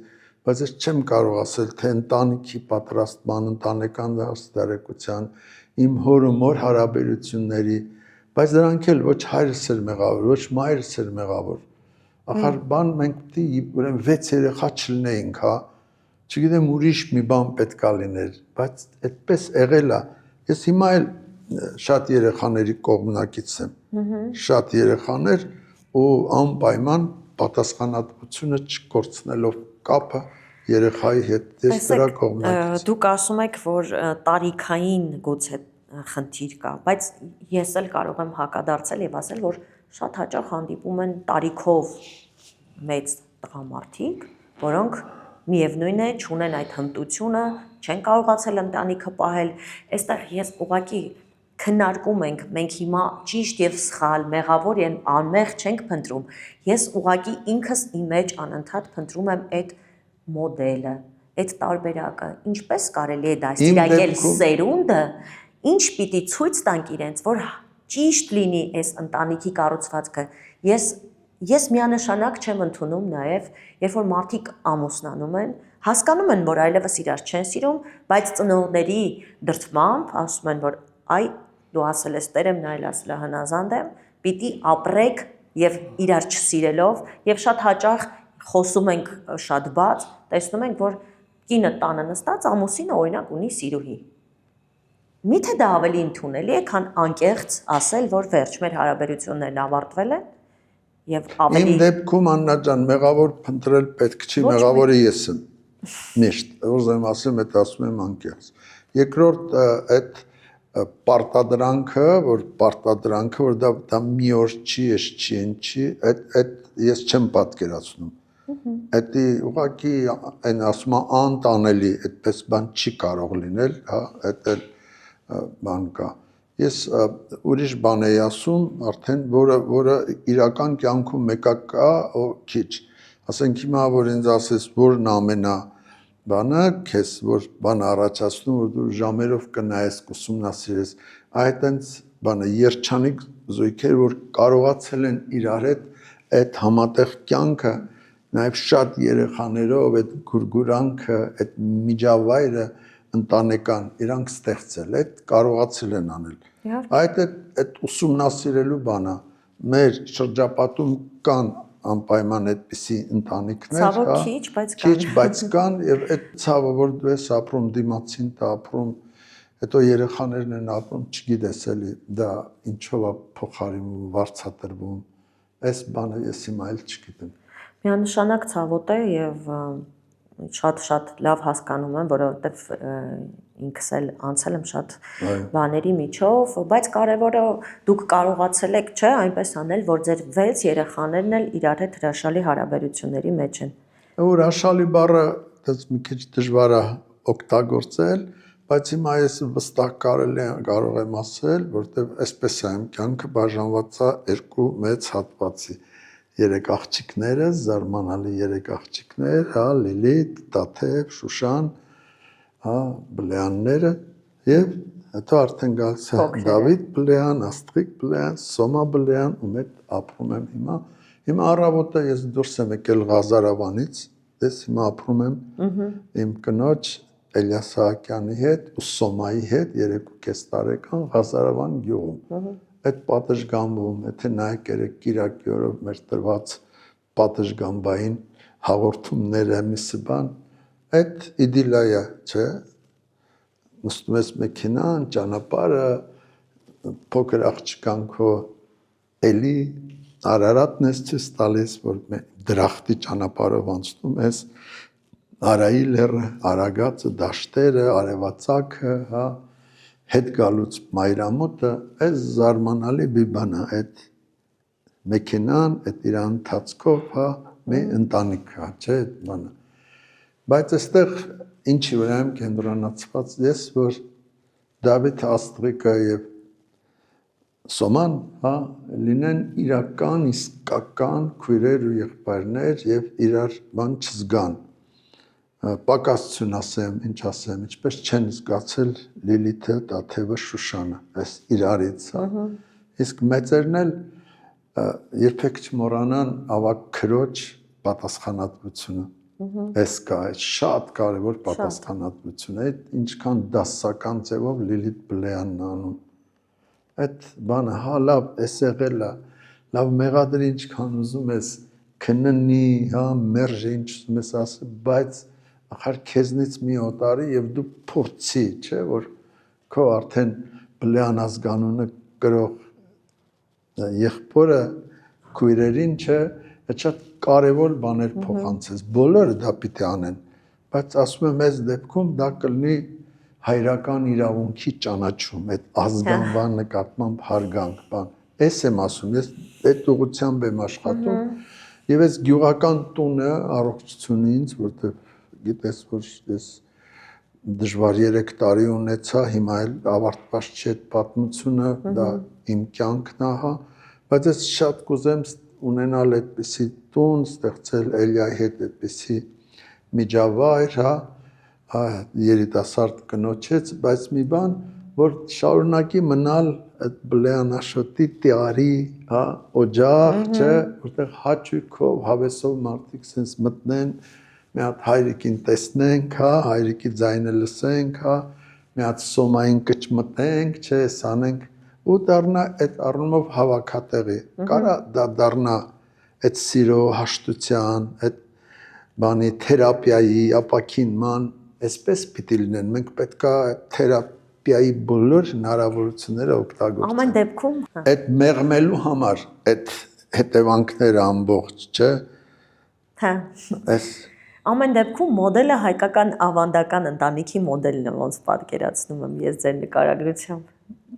A: բայց ես չեմ կարող ասել, թե ընտանիքի պատրաստման, ընտանեկան դաստիարակության, իմ հոր ու մոր հարաբերությունների, բայց դրանք էլ ոչ հայրս էր մեղավոր, ոչ մայրս էր մեղավոր։ Ախր բան մենք պետք է ուրեմն 6 երեխա չլինեինք, հա։ Չգիտեմ ուրիշ մի բան պետք է լիներ, բայց այդպես եղել է։ Ես հիմա էլ շատ երեխաների կողմնակից եմ։ Շատ երեխաներ ու անպայման պատասխանատվությունը չկորցնելով կապը երեխայի հետ ես դրա կողմնակից։
B: Դուք ասում եք, որ տարիքային գուցե խնդիր կա, բայց ես էլ կարող եմ հակադարձել եւ ասել, որ շատ հաճախ հանդիպում են տարիքով մեծ տղամարդիկ, որոնք միևնույն է չունեն այդ հմտությունը, չեն կարողացել ընտանիքը պահել, այստեղ ես ուղղակի քննարկում ենք, մենք հիմա ճիշտ եւ սխալ, մեղավոր եւ անմեղ չենք փնտրում, ես ուղղակի ինքս իմ մեջ անընդհատ փնտրում եմ այդ մոդելը, այդ տարբերակը, ինչպես կարելի է դաստիարակել սերունդը, ինչ պիտի ցույց տանք իրենց, որ ճիշտ լինի այս ընտանիքի կառուցվածքը, ես միանշանակ չեմ ընդունում նաև, երբ որ մարդիկ ամուսնանում են, հասկանում են, որ այլևս իրար չեն սիրում, բայց ծնողների դրդմամբ ասում են, որ այ դու ասել ես տեր եմ, նայել ասել հնազանդ եմ, պիտի ապրեք եւ իրար չսիրելով եւ շատ հաճախ խոսում ենք շատ բաց, տեսնում ենք, որ կինը տանը նստած ամուսինը օրինակ ունի սիրուհի։ Միթե դա ավելի ընդունելի է, քան անկեղծ ասել, որ վերջ մեր հարաբերություններն ավարտվել են եւ ավելի
A: Իմ դեպքում Աննա ջան, մեղավոր փնտրել պետք չի, մեղավորը ես եմ։ Միշտ, ուզում ասեմ, այդ ասում եմ անկեղծ։ Երկրորդ այդ պարտադրանքը, որ դա մի օր չի, ես չի, այդ ես չեմ պատկերացնում։ Դա ուղղակի այն ասում է անտանելի, այդպես բան չի կարող լինել, հա, դա բան կա։ Ես ուրիշ բան եի ասում, արդեն որը իրական կյանքում մեկա կա, քիչ։ Ասենք հիմա որ ինձ ասես որն ամենա բանը, քեզ որ բան առաջացնում, որ դու ժամերով կնայես, կուսումնասիրես, այդտենց բանը երջանիկ զույգեր, որ կարողացել են իրար հետ այդ համատեղ կյանքը, նաև շատ երեխաներով այդ գուրգուրանքը, այդ միջավայրը ընտանեկան իրանք ստեղծել, այդ կարողացել են անել։ Այդ ուսումնասիրելու բանը մեր շրջապատում կան անպայման այդպիսի ընտանիքներ,
B: ցավոք քիչ,
A: բայց կան եւ այդ ցավը որ դու ես ապրում դիմացին դա ապրում, հետո երեխաներն են ապրում, չգիտես էլի դա ինչով է փոխարինվում, վարձատրվում, այս բանը ես հիմա էլ չգիտեմ։
B: Միանշանակ ցավոտ է եւ շատ լավ հասկանում եմ, որովհետև ինքս էլ անցել եմ շատ բաների միջով, բայց կարևորը դուք կարողացել եք, չէ, այնպես անել, որ ձեր 6 երեխաներն էլ իրար հետ հրաշալի հարաբերությունների մեջ են։
A: Հրաշալի բառը դες մի քիչ դժվար է օգտագործել, բայց հիմա ես վստահ կարող եմ ասել, որտեղ այսպես է իմ կյանքը բաժանված է երկու մեծ հատվածի։ 3 աղջիկները, զարմանալի 3 աղջիկներ, հա, Լիլիթ, Տաթև, Շուշան, հա, Բլեյանները եւ հետո արդեն գալիս է Դավիթ Բլեյան, Աստղիկ Բլեյան, Սոմա Բլեյան, ում հետ ապրում եմ հիմա։ Հիմա առավոտը ես դուրս եմ եկել Ղազարավանից, ես հիմա ապրում եմ իմ կնոջ Էլիաս Սահակյանի հետ ու Սոմայի հետ 3.5 տարեկան Ղազարավան գյուղում։ Այդ պատշգամբում, եթե նայեք երեք Կիրակի օրով մեր տրված պատշգամբային հաղորդումները, միսը բան, այդ իդիլիա, չէ, նստում ես մեքենան, ճանապարհը, փոքր աղջկան քո էլի Արարատն ես ցույց տալիս, որ դրախտի ճանապարհով անցնում ես, Արայի լեռը, Արագածը, դաշտերը, արևածագը, հա, հետ գալուց մայրամուտը, այս զարմանալի մի բան է, այդ մեքենան, այդ իր ընթացքով, հա, մի ընտանիք է, չէ, այդ բանը։ Բայց այստեղ ինչի վրա եմ կենտրոնացված ես, որ Դավիթ, Աստղիկը եւ Սոման, հա, լինեն իրական, իսկական քույրեր ու եղբայրներ եւ իրար բան չզգան։ Պակասություն ասեմ, ինչ ասեմ, ինչպես չեն զգացել Լիլիթը, Տաթևը, Շուշանը, այս իրարից, հա։ Իսկ մեծերն էլ երբեք չմոռանան ավակ քրոջ պատասխանատվությունը։ Այս կա, այդ շատ կարևոր պատասխանատվություն է, ինչքան դասական ձևով Լիլիթ Բլեյանն անում։ Այդ բանը, հա, լավ, էս եղել է, լավ մեղադրի ինչքան ուզում ես, քննի, հա, մերժի ինչ ուզում ես ասել, բայց ախր քեզնից մի օտարի եւ դու փորձի, չէ, որ քո արդեն Բլեյան ազգանունը կրող եղբորը քույրերին, չէ, այդ շատ կարևոր բաներ փոխանցես, բոլորը դա պիտի անեն, բայց ասում եմ այս դեպքում դա կլինի հայրական իրավունքի ճանաչում, այդ ազգանվան նկատմամբ հարգանք, բան։ Էս եմ ասում, ես այդ ուղղությամբ եմ աշխատում եւ այս գյուղական տունը առողջություն ինձ, որտեղ գիտես, որ ես դժվար 3 տարի ունեցա, հիմա էլ ավարտված չի այդ պատմությունը, դա իմ կյանքն է, հա, բայց ես շատ կուզեմ ունենալ այդպիսի տուն, ստեղծել Էլիայի հետ այդպիսի միջավայր, հա, երիտասարդ կնոջից, բայց մի բան, որ շարունակի մնալ այդ Բլեյանաշոտի տիարի, հա, օջախ, չէ, որտեղ հաճույքով, հավեսով մարդիկ sense մտնեն, մի հատ հայրիկին տեսնենք, հա, հայրիկի ձայնը լսենք, հա, մի հատ Սոմային կճմտենք, չէ, սանենք ու դառնա այդ առումով հավաքատեղի։ Կարա դա դառնա այդ սիրո, հաշտության, այդ բանի թերապիայի, ապաքինման, այսպես պիտի լինեն։ Մենք պետքա թերապիայի բոլոր հնարավորությունները օգտագործենք։
B: Ամեն դեպքում
A: այդ մեղմելու համար այդ հետևանքները ամբողջ, չէ։
B: Հա։
A: Այս
B: Ամեն դեպքում մոդելը հայկական ավանդական ընտանիքի մոդելն է, ոնց պատկերացնում եմ ես ձեր նկարագրությամբ։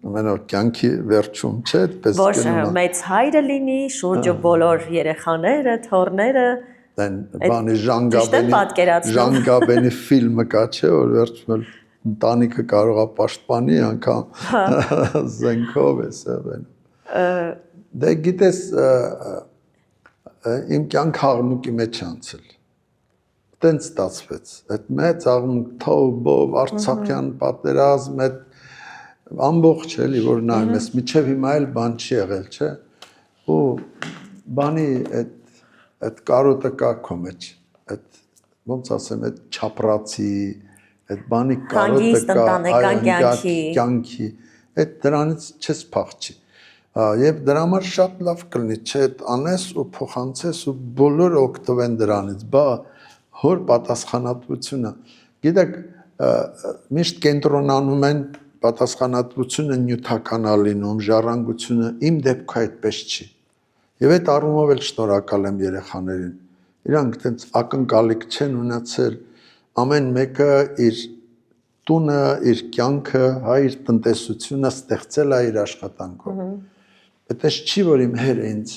A: Ամենօր կյանքի վերջում, չէ, այդպես
B: գնում։ Ոչ մեծ հայրը լինի, շուրջը բոլոր երեխաները, թոռները։
A: Բանի Ժանգաբենի ֆիլմը կա, չէ, որ վերջում ընտանիքը կարող է պաշտպանի անգամ զենքով է սեղեն։ Դե գիտես, իմ կյանք աղմուկի մեջ անցել։ Տենց ստացվեց, այդ մեծ աղմուկ, թոհ, արցախյան պատերազմ, այդ ամբողջ էլի, որ նայում ես, միջև հիմա էլ բան չի եղել, չէ, ու բանի այդ կարոտը կա քո մեջ, այդ ոնց ասեմ, այդ չապրացի, այդ բանի կարոտը կա, կյանքի, այդ դրանից չես փախչի, եւ դրա համար շատ լավ կլինի, չէ, այդ անես ու փոխանցես ու բոլորը օգտվեն դրանից, բա հոր պատասխանատվությունը, գիտեք, միշտ կենտրոնանում են պատասխանատվությունը նյութական լինում, ժառանգությունը, իմ դեպքում այդպես չի։ Եվ այդ առումով էլ շնորհակալ եմ երեխաներին։ Իրանք տենց ակնկալիք չեն ունեցել, ամեն մեկը իր տունը, իր կյանքը, հա իր տնտեսությունը ստեղծել է իր աշխատանքով։ Այդպես չի, որ իմ հերը ինձ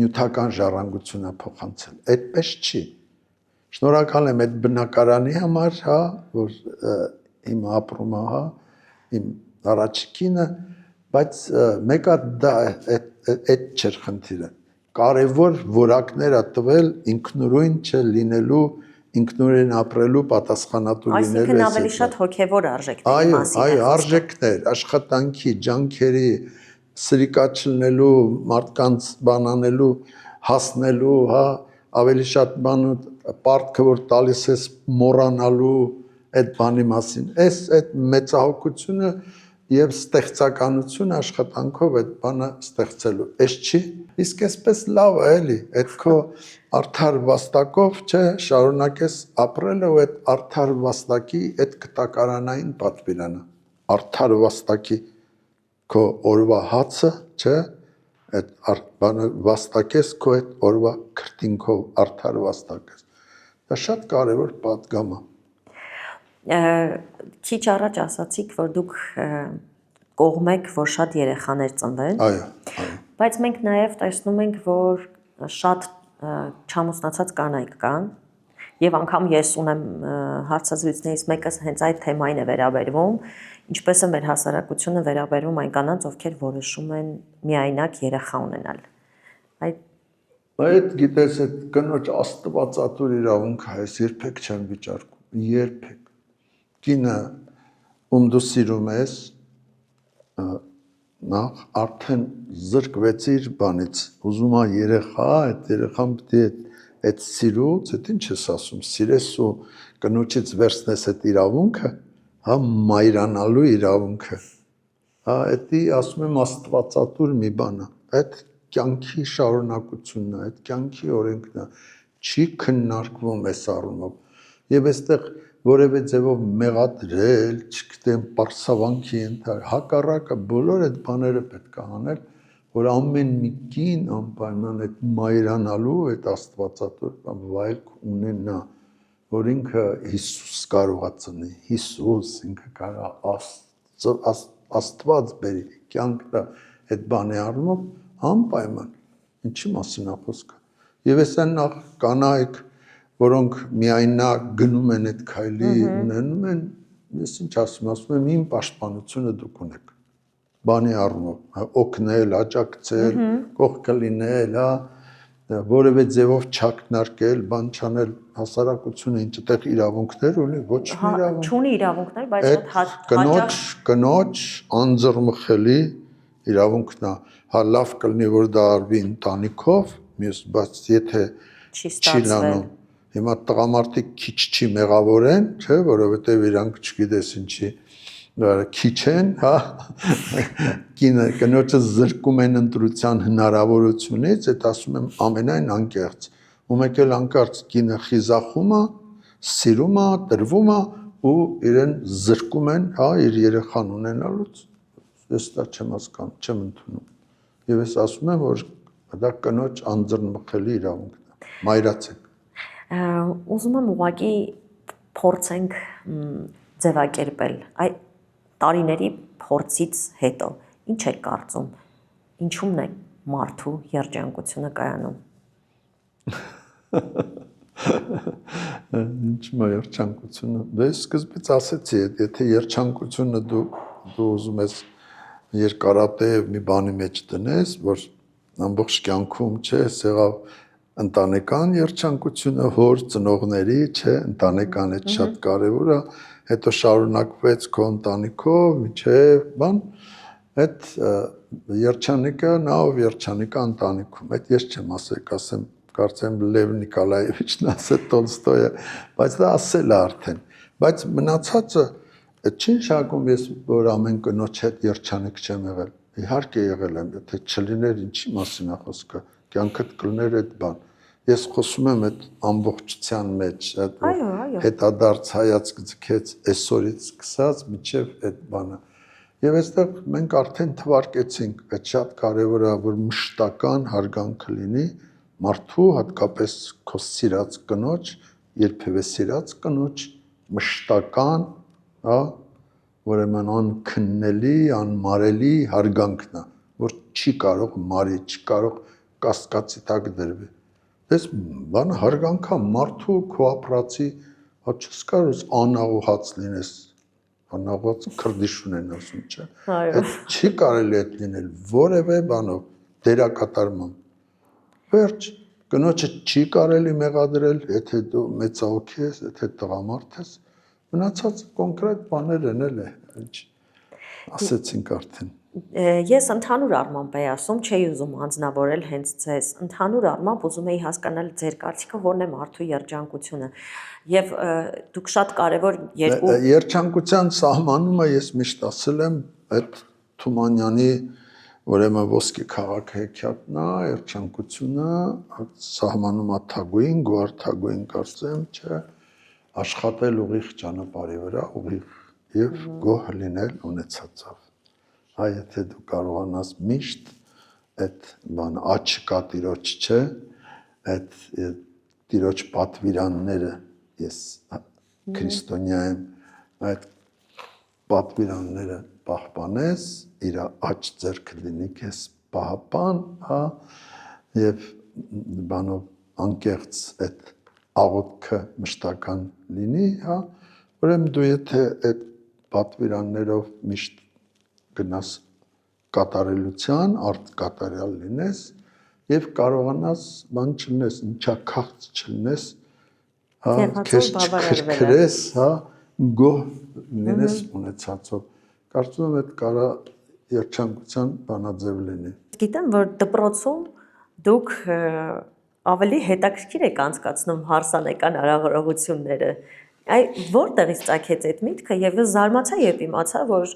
A: նյութական ժառանգությունը փոխանցել։ Այդպես չի։ Շնորհակալ եմ այդ բնակարանի համար, հա, որ իմ ապրում է, հա, իմ առաջիկինը, բայց մեկը դա այդ չէր խնդիրը։ Կարևոր որակներ է տվել ինքնուրույն չլինելու, ինքնուրույն ապրելու, պատասխանատու լինելու։
B: Այսինքն ավելի շատ հոգևոր արժեքների մասին։
A: Այո, արժեքներ, աշխատանքի, ջանքերի, սրիկաց չլինելու, մարդկանց բանանելու, հասնելու, հա, ավելի շատ բան պարտքը որ տալիս ես մոռանալու այդ բանի մասին։ Այդ մեծահոգությունը եւ ստեղծականություն աշխատանքով այդ բանը ստեղծելու։ Էս չի։ Իսկ այսպես լավ է, էլի, այդ քո արդար վաստակով, չէ, շարունակես ապրելը ու այդ արդար վաստակի այդ կտակարանային պատվիրանը։ Արդար վաստակի քո օրվա հացը, չէ, այդ բանը վաստակես քո այդ օրվա քրտինքով արդար վաստակես։ Դա շատ կարևոր պատգամ է։
B: Քիչ առաջ ասացիք, որ դուք կողմ եք, որ շատ երեխաներ ծնվեն։
A: Այո,
B: Բայց մենք նաև տեսնում ենք, որ շատ չամուսնացած կանայք կան, եւ անգամ ես ունեմ հարցազրույցներից մեկը հենց այդ թեմային է վերաբերվում, ինչպես է մեր հասարակությունը վերաբերվում այն կանանց, ովքեր որոշում են միայնակ երեխա ունենալ։
A: Այդ գիտես, այդ կնոջ աստվածատուր իրավունքը այս երբեք չեմ վիճարկում, երբեք։ Կինը, ում դու սիրում ես, նախ արդեն զրկվեցիր բանից, ուզում է երեխա, այդ երեխան պետք է այդ սիրուց, այդ ինչ ես ասում, սիրես ու կնոջից վերցնես այդ իրավունքը, հա, մայրանալու իրավունքը, հա, դա ասում եմ աստվածատուր մի բան է, այդ կյանքի շարունակությունն է, այդ կյանքի օրենքն է, չի քննարկվում այս առումով, եւ այստեղ որևէ ձևով մեղադրել, չգիտեմ, պարսավանքի հակառակը բոլոր այդ բաները պետք է անել, որ ամեն մի կին անպայման այդ մայրանալու, այդ աստվածատուր վայելք ունենա, որ ինքը Հիսուս կարող է ծնի, Հիսուս ինքը կարող Աստված բերի կյանք տա այդ բանի առումով անպայման, ինչի մասին է խոսքը։ Եվ այսօր նախ կանայք, որոնք միայնակ գնում են այդ քայլի, ունենում են, ես ինչ ասում եմ, իմ պաշտպանությունը դուք ունեք, բանի առումով, օգնել, աջակցել, կողքը լինել, հա, որևէ ձևով չակնարկել, բան չանել, հասարակությունը ինչ այդտեղ իրավունքներ ունի, ոչ մի իրավունք։
B: Չունի իրավունքներ, բայց
A: կնոջ անձեռմխելի իրավունքն է, հա լավ կլինի, որ դա արվի ընտանիքով, բայց եթե չի լանում, հիմա տղամարդիկ քիչ չի մեղավոր են, չէ, որովհետև իրանք չգիտես ինչի քիչ են, հա, կնոջը զրկում են ընտրության հնարավորությունից, այդ ասում եմ ամենայն անկեղծ, ու մեկ էլ անկարծ կինը խիզախում է, սիրում է, տրվում է ու իրեն զրկում են, հա, իր երեխան ունենալուց, ես դա չեմ հասկանում, չեմ ընդունում, եւ ես ասում եմ, որ դա կնոջ անձեռնմխելի իրավունքն է, մայրացեք։
B: Ուզում եմ ուղղակի փորձենք ձևակերպել այդ տարիների փորձից հետո ինչ է կարծում, ինչու՞մն է մարդու երջանկությունը կայանում։
A: Ինչու՞ է երջանկությունը։ Դե սկզբից ասեցի, եթե երջանկությունը դու ուզում ես երկարատև մի բանի մեջ դնես, որ ամբողջ կյանքում չէ, եղավ ընտանեկան երջանկությունը, հոր ծնողների, չէ, ընտանեկան է շատ կարևոր է, հետո շարունակվեց քո ընտանիքով, մինչև բան, այդ երջանիկը նաով երջանիկը ընտանիքում, այդ ես չեմ ասել, ասեմ, կարծեմ Լև Նիկոլաևիչն ասել Տոլստոյը, բայց դա ասել է արդեն, բայց մնացածը չի նշանակում ես, որ ամեն կնոջ հետ երջանիկ չեմ եղել, իհարկե եղել եմ, եթե չլիներ ինչի մասին է խոսքը, կյանքդ կլիներ այդ բան, ես խոսում եմ այդ ամբողջության մեջ, հետադարձ հայացք ձգեց այսօրից սկսած մինչև այդ բանը, եւ այստեղ մենք արդեն թվարկեցինք, այդ շատ կարևոր է, որ մշտական հարգանքը լինի մարդու, հատկապես քո սիրած կնոջ երբևէ սիրած կնոջ մշտական, հա, ուրեմն անքննելի, անմարելի հարգանքն է, որ չի կարող մարի, չի կարող կասկածի տակ դրվի։ Դες բան հարգանքա մարդու քո ապրածի, հա չես կարող անաղոհած լինես, անաղոհած քրդիշ ունեն ասում, չէ։ Այդ չի կարելի այդ լինել որևէ բանով, դերակատարմամբ։ Վերջ, կնոջը չի կարելի մեղադրել, եթե դու մեծահոգի ես, եթե տղամարդ ես, մնացած կոնկրետ բաներ են էլ է, ասեցինք արդեն։
B: Ես ընդհանուր առմամբ էի ասում, չէի ուզում անձնավորել հենց ձեզ, ընդհանուր առմամբ ուզում էի հասկանալ ձեր կարծիքը, որն է մարդու երջանկությունը։ Եվ դուք շատ կարևոր երկու
A: Երջանկության սահմանումը ես միշտ ասել եմ, այդ Թումանյանի ուրեմն ոսկե քաղաքահեքիաթն է, երջանկությունը սահմանում է թագուհին, գոհարթագուհին կարծեմ, չէ, աշխատել ուղիղ ճանապարհի վրա, ուղիղ եւ գոհ լինել ունեցածով։ Այ եթե դու կարողանաս միշտ այդ բան աչքա տիրոջ, չէ, այդ տիրոջ պատվիրանները ես քրիստոնյա եմ, այդ պատվիրանները պահպանես, իր աչ ձեռքը լինի քեզ պահապան, հա, եւ բանով անկեղծ այդ աղոթքը մշտական լինի, հա, ուրեմն դու եթե այդ պատվիրաններով միշտ գնաս կատարելության, արտկատարյալ լինես եւ կարողանաս բան չլինես, ինչա քաղց չլինես, հա, քեզ չքրքրես, հա, գոհ լինես ունեցածով։ Կարծում եմ այդ կարա երջանկության բանաձև լինի։
B: Գիտեմ, որ դպրոցում դուք ավելի հետաքրքիր եք անցկացնում հարսանեկան արարողությունները։ Այ որտեղից ծագեց այդ միտքը եւ ես զարմացա, երբ իմացա, որ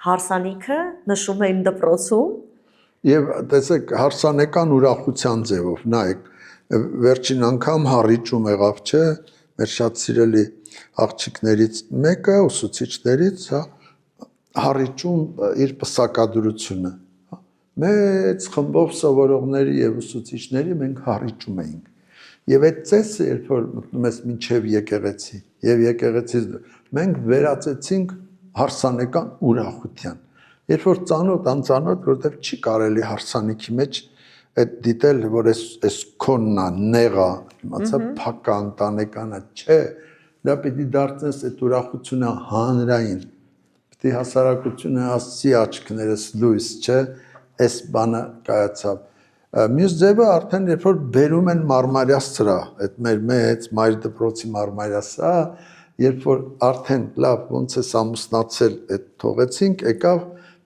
B: հարսանիքը նշում էին դպրոցում
A: եւ տեսեք հարսանեկան ուրախության ձևով, նայեք, վերջին անգամ հառիճում եղավ, չէ, մեր շատ սիրելի աղջիկներից մեկը, ուսուցիչներից, հա, հառիճում իր պսակադրությունը, հա, մեծ խմբով սովորողների եւ ուսուցիչների մենք հառիճում էինք։ Եվ այդ ծեսը, երբ որ մտնում ես մինչև եկեղեցի, եւ եկեղեցից մենք վերածեցինք հարսանեկան ուրախության։ Երբ որ ծանոթ անծանոթ, որտեղ չի կարելի հարսանիքի մեջ այդ դիտել, որ այս քոննա, նեղա, իմացա փակա ընտանեկանը, չէ, դա պիտի դարձնես այդ ուրախությունը հանրային։ Պիտի հասարակությունը ասի աչքներս լույս, չէ, այս բանը կայացավ։ Մյուս ձևը արդեն երբ որ բերում են մարմարյա սրա, այդ մեր մեծ մայր դպրոցի մարմարյա սա, երբ որ արդեն լավ ոնց է ամուսնացել, այդ թողեցինք, եկավ,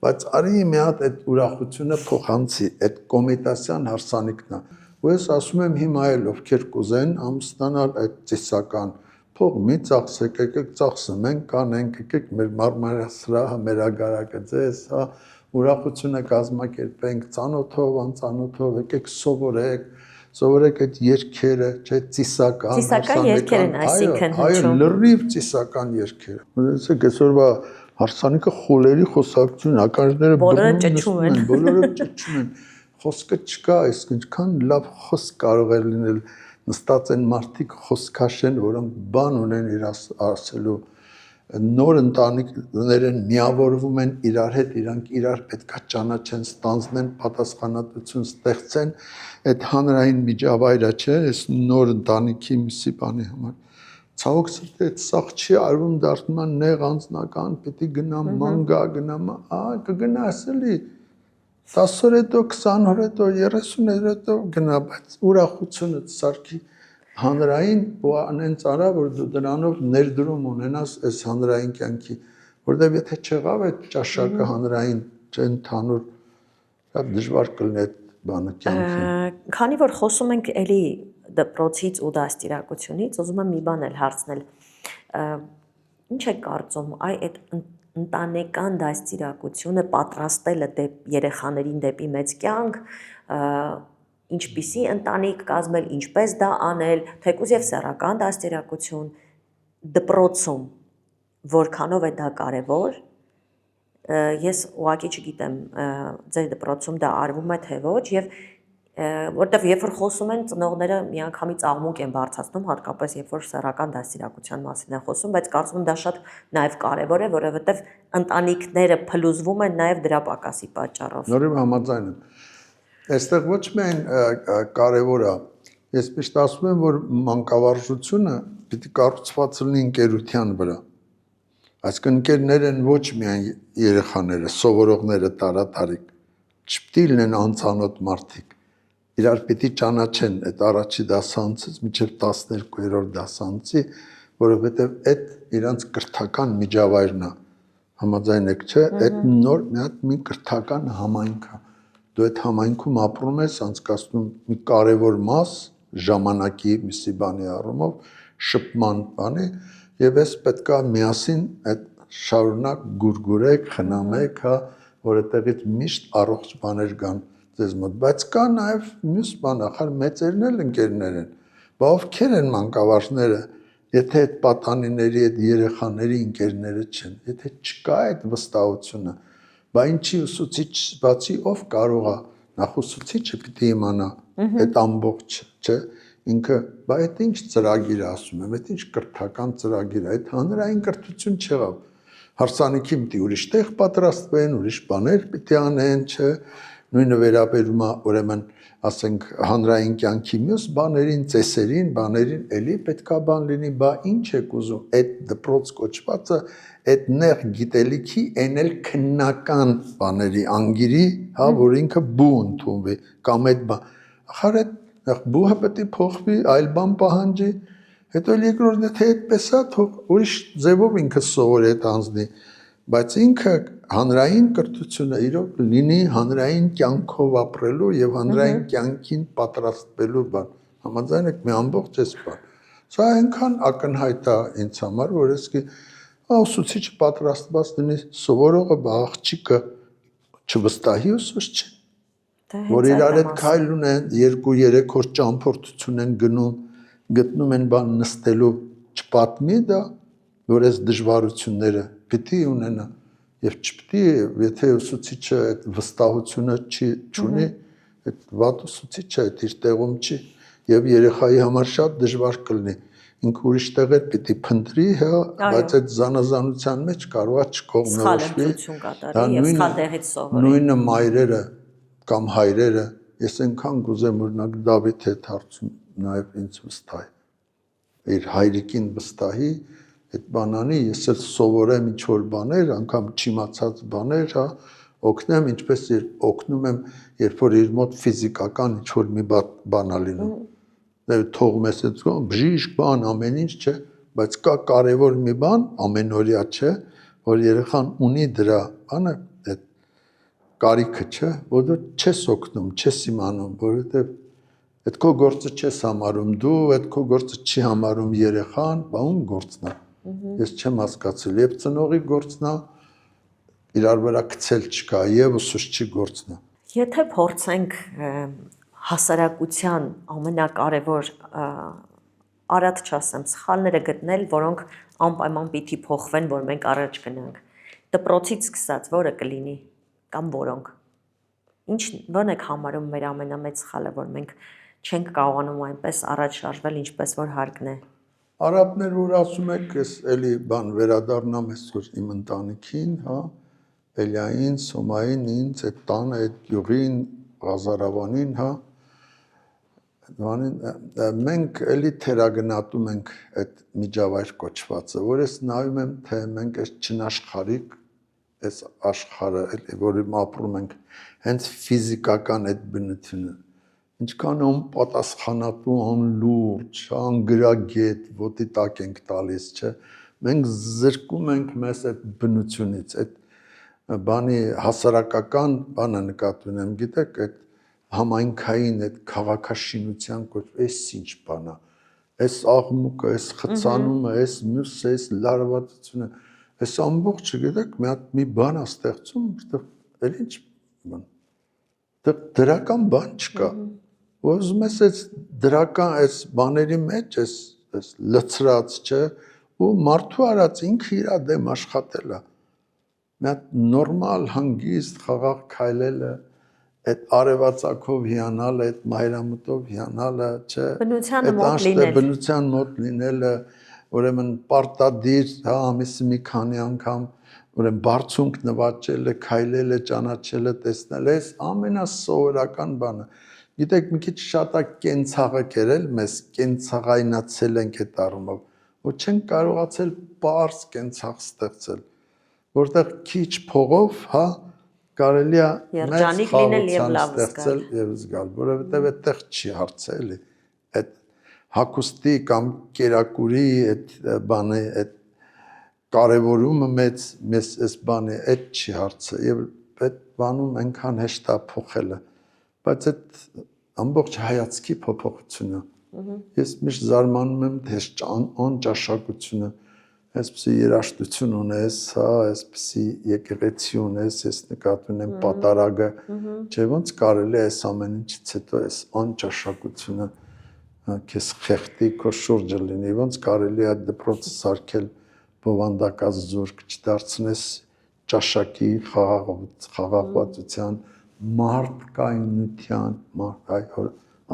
A: բայց արի մի հատ այդ ուրախությունը փոխանցի, այդ կոմիտասյան հարսանիքն է։ Ու ես ասում եմ հիմա էլ ովքեր կուզեն ամուսնանալ այդ ծիսական փող մի ծախսեք, եկեք ծախսենք, կանենք, եկեք մեր մարմարյա սրահը, մեր ագարակը ձեզ, հա, ուրախությունը կազմակերպենք, ծանոթով, անծանոթով, եկեք սովորեք այդ երգերը, չէ, ծիսական
B: երգեր են այսինքն
A: հնչում։ Այո, լրիվ ծիսական երգեր։ Ունեցեք այսօրվա հարսանիքը խոլերի խոսակցություն, ականջները բոլորը ճչում են։ Խոսքը չկա, այսինքն լավ խոսք կարող է լինել, նստած են մարդիկ խոսքաշեն, որոնք բան ունեն իր ասելու, նոր ընտանիքներ են, միավորվում են իրար հետ, իրանք իրար պետքա ճանաչեն, ստանձնեն, պատասխանատվություն ստեղծեն, այդ հանրային միջավայրը, չէ, այս նոր ընտանիքի միսի բանի համար։ Ցավոք սրտի այդ սաղ չի արվում, դառնում է նեղ անձնական, պիտի գնամ ման գա, գնամ, կգնաս էլի 10 օր հետո, 20 օր հետո, 30 օր հետո գնա, բայց ուրախությունը սարքի հանրային ու անենց արա, որ դու դրանով ներդրում ունենաս այս հանրային կյանքի, որտեղ եթե չեղավ այդ ճաշակը հանրային, չէ, ընդհանուր, շատ դժվար կլինի այդ բանը կյանքին։
B: Քանի որ խոսում ենք էլի դպրոցից ու դաստիարակությունից, ուզում եմ մի բան էլ հարցնել։ Ինչ եք կարծում, այդ ընտանեկան դաստիարակությունը պատրաստելը երեխաներին դեպի մեծ կյանք, ինչպիսի ընտանիք կազմել, ինչպես դա անել, թեկուզ եւ սեռական դաստիարակություն դպրոցում, որքանով է դա կարևոր, ես ուղղակի չգիտեմ, ձեր դպրոցում դա արվում է թե ոչ, եւ որտեվ երբ որ խոսում են ծնողները միանգամից աղմուկ են բարձրացնում, հատկապես երբ որ սեռական դաստիարակության մասին են խոսում, բայց կարծում եմ դա շատ նաև կարևոր է, որովհետև ընտանիքները փլուզվում են նաև դրա պակասի պատճառով։
A: Նորից համաձայն եմ։ Այստեղ ոչ միայն կարևոր է, ես միշտ ասում եմ, որ մանկավարժությունը պիտի կառուցված լինի ընկերության վրա։ Այսինքն ընկերներ են ոչ միայն երեխաները, սովորողները տարատարիկ, չպիտի լինեն անծանոթ մարդիկ։ Իրար պիտի ճանաչեն այդ առաջի դասանցից մինչև 12-րդ դասանցի, որովհետև այդ իրանց կրթական միջավայրն է։ Համաձայն եք, չէ՞, այդ նոր մի կրթական համայնք է։ Դու այդ համայնքում ապրում ես, անցկացնում մի կարևոր մաս ժամանակի միսի բանի առումով, շփման բանի, եւ ես պետքա միասին այդ շարունակ գուրգուրեք, խնամեք, հա, որ այդտեղից միշտ առողջ բաներ կան ձեզ մոտ, բայց կա նաև մյուս բան, ახալ մեծերն էլ ընկերներ են, բա ովքեր են մանկավարժները, եթե այդ պատանիների, այդ երեխաների ընկերները չեն, եթե չկա այդ վստահությունը, բա ինչի ուսուցիչ բացի ով կարող է, նախ ուսուցիչը պիտի իմանա այդ ամբողջ, չէ, ինքը, բա այդ ինչ ծրագիր է ասում եմ, այդ ինչ կրթական ծրագիր է, այդ հանրային կրթություն չեղավ, հարսանիքի պիտի ուրիշ տեղ պատրաստվեն, ուրիշ բաներ պիտի անեն, չէ, նույնը վերաբերում է ուրեմն ասենք հանրային կյանքի մյուս բաներին, ծեսերին, բաներին, էլի պետքա բան լինի, բա ինչ եք ուզում, այդ դպրոց կոչվածը, այդ նեղ գիտելիքի այն էլ քննական բաների անգիրի, հա, որ ինքը բու ընդունվի, կամ այդ բան, ախար այդ բուհը պետք է փոխվի, այլ բան պահանջի, հետո երկրորդ եթե այդպես է, թող ուրիշ ձևով ինքը սովորի այդ անձնի, բայց ինքը հանրային կրթությունը իրոք լինի հանրային կյանքով ապրելու եւ հանրային կյանքին պատրաստվելու բան, համաձայն եք մի ամբողջ էս բան, սա այնքան ակնհայտ է ինձ համար, որ ես ուսուցիչը պատրաստված լինի, սովորողը աղջիկը չվստահի ուսուցչին, որ իրար հետ քայլ ունեն, 2-3 օր ճամփորդություն են գտնում են բան նստելու, չպատմի դա, որ այս դժվարությունները պիտի ունենա եւ չպիտի, եթե ուսուցիչը այդ վստահությունը չունի, այդ վատ ուսուցիչը այդ իր տեղում չի եւ երեխայի համար շատ դժվար կլինի, ինքը ուրիշ տեղեր պիտի փնտրի, հա, բայց այդ զանազանության մեջ կարող է չկողմնորոշվի,
B: դա եւ սխալ տեղից սովորի։ Նույնը
A: մայրերը կամ հայրերը, ես այնքան կուզեմ օրինակ Դավիթ հետ հարցում նաև ինձ վստահի, իր հայրիկին վստահի, այդ բանանի, ես էլ սովորեմ ինչ-որ բաներ, անգամ չիմացած բաներ, հա, օգնեմ, ինչպես օգնում եմ, երբ որ իր մոտ ֆիզիկական ինչ-որ մի բան է լինում, թողում ես այդ բժիշկ բան, ամեն ինչ չէ, բայց կա կարևոր մի բան, ամենօրյա չէ, որ երեխան ունի դրա բանը, կարիքը չէ, որ դու չես օգնում, չես իմանում, որովհետև այդ քո գործը չես համարում դու, այդ քո գործը չի համարում երեխան, բա ում գործն է։ Ես չեմ հասկացել, եւ ծնողի գործն է, իրար վրա գցել չկա, եւ ուսուցչի գործն է։
B: Եթե փորձենք հասարակության ամենակարևոր արատ չասեմ, սխալները գտնել, որոնք անպայման պիտի փոխվեն, որ մենք առաջ գնանք։ Դպրոցից սկսած որը կլինի կամ որոնք։ Ո՞րն եք համարում մեր ամենամեծ սխալը, որ մենք չենք կարողանում այնպես առաջ շարժվել, ինչպես որ հարկն է։
A: Արաբներ որ ասում եք, ես էլի բան վերադառնամ այսօր իմ ընտանիքին, հա, Էլիային, Սոմային, ինձ, այդ տանը, այդ գյուղին, Ղազարավանին, հա, մենք էլի թերագնահատում ենք այդ միջավայր կոչվածը, որ ես նայում եմ, թե մենք այս չնաշխարհիկ այս աշխարհը, որում ապրում ենք, հենց ֆիզիկական այդ բնությունը, ինչքան անպատասխանատու, անլուրջ, անգրագետ, ոտի տակ ենք տալիս, չէ, մենք զրկում ենք մեզ այդ բնությունից, այդ բանի հասարակական բանը նկատի ունեմ, գիտեք, այդ համայնքային այդ քաղաքաշինության կոչվում, այս ինչ բան է, այս աղմուկը, այս խցանումը, այս մյուսը, այս լարվածությունը, այս ամբողջը, գիտեք, մի բան է ստեղծում, որտեղ էլ ինչ բան, դրական բան չկա, ու ուզում ես այս դրական այս բաների մեջ, այս լցրած, չէ, ու մարդու արած ինքը իր դեմ աշխատել է, մի հատ նորմալ հանգիստ խաղաղ քայլելը, այդ արևածագով հիանալը, այդ մայրամուտով հիանալը, չէ։
B: Բնությանը
A: Այդ
B: մոտ
A: անշտե
B: լինել։
A: բնության մոտ լինելը, ուրեմն պարտադիր, հա, ամիսը մի քանի անգամ, ուրեմն բարձունք նվաճելը, քայլելը, ճանաչելը, տեսնելը, այս ամենասովորական բանը։ Գիտեք, մի քիչ շատ է կենցաղը կերել, մեզ կենցաղայնացել ենք այդ առումով, որ չենք կարողացել պարզ կենցաղ ստեղծել, որտեղ քիչ փողով, հա, կարելի է մեծ
B: Երջանիկ լինել եւ
A: խաղաղություն
B: լավ
A: ստեղծել եւ զգալ, որովհետեւ այդտեղ չի հարցը էլի։ Այդ հագուստի կամ կերակուրի այդ բանը, այդ կարևորումը մեծ այս բանը այդ չի հարցը եւ այդ բանում այնքան հեշտ է փոխելը, բայց այդ ամբողջ հայացքի փոփոխությունը ես միշտ զարմանում եմ թե անճաշակությունը այսպեսի երաժշտություն ունես, հա, այսպեսի եկեղեցի ունես, ես նկատում եմ պատարագը, չէ՞ ոնց կարելի է այս ամեն ինչից հետո այս անճաշակությունը քեզ խեղդի քո շուրջը լինի, ոնց կարելի է դպրոցը սարքել բովանդակած զուրկ չդարձնես ճաշակի խաղաղվածության մարդկայնության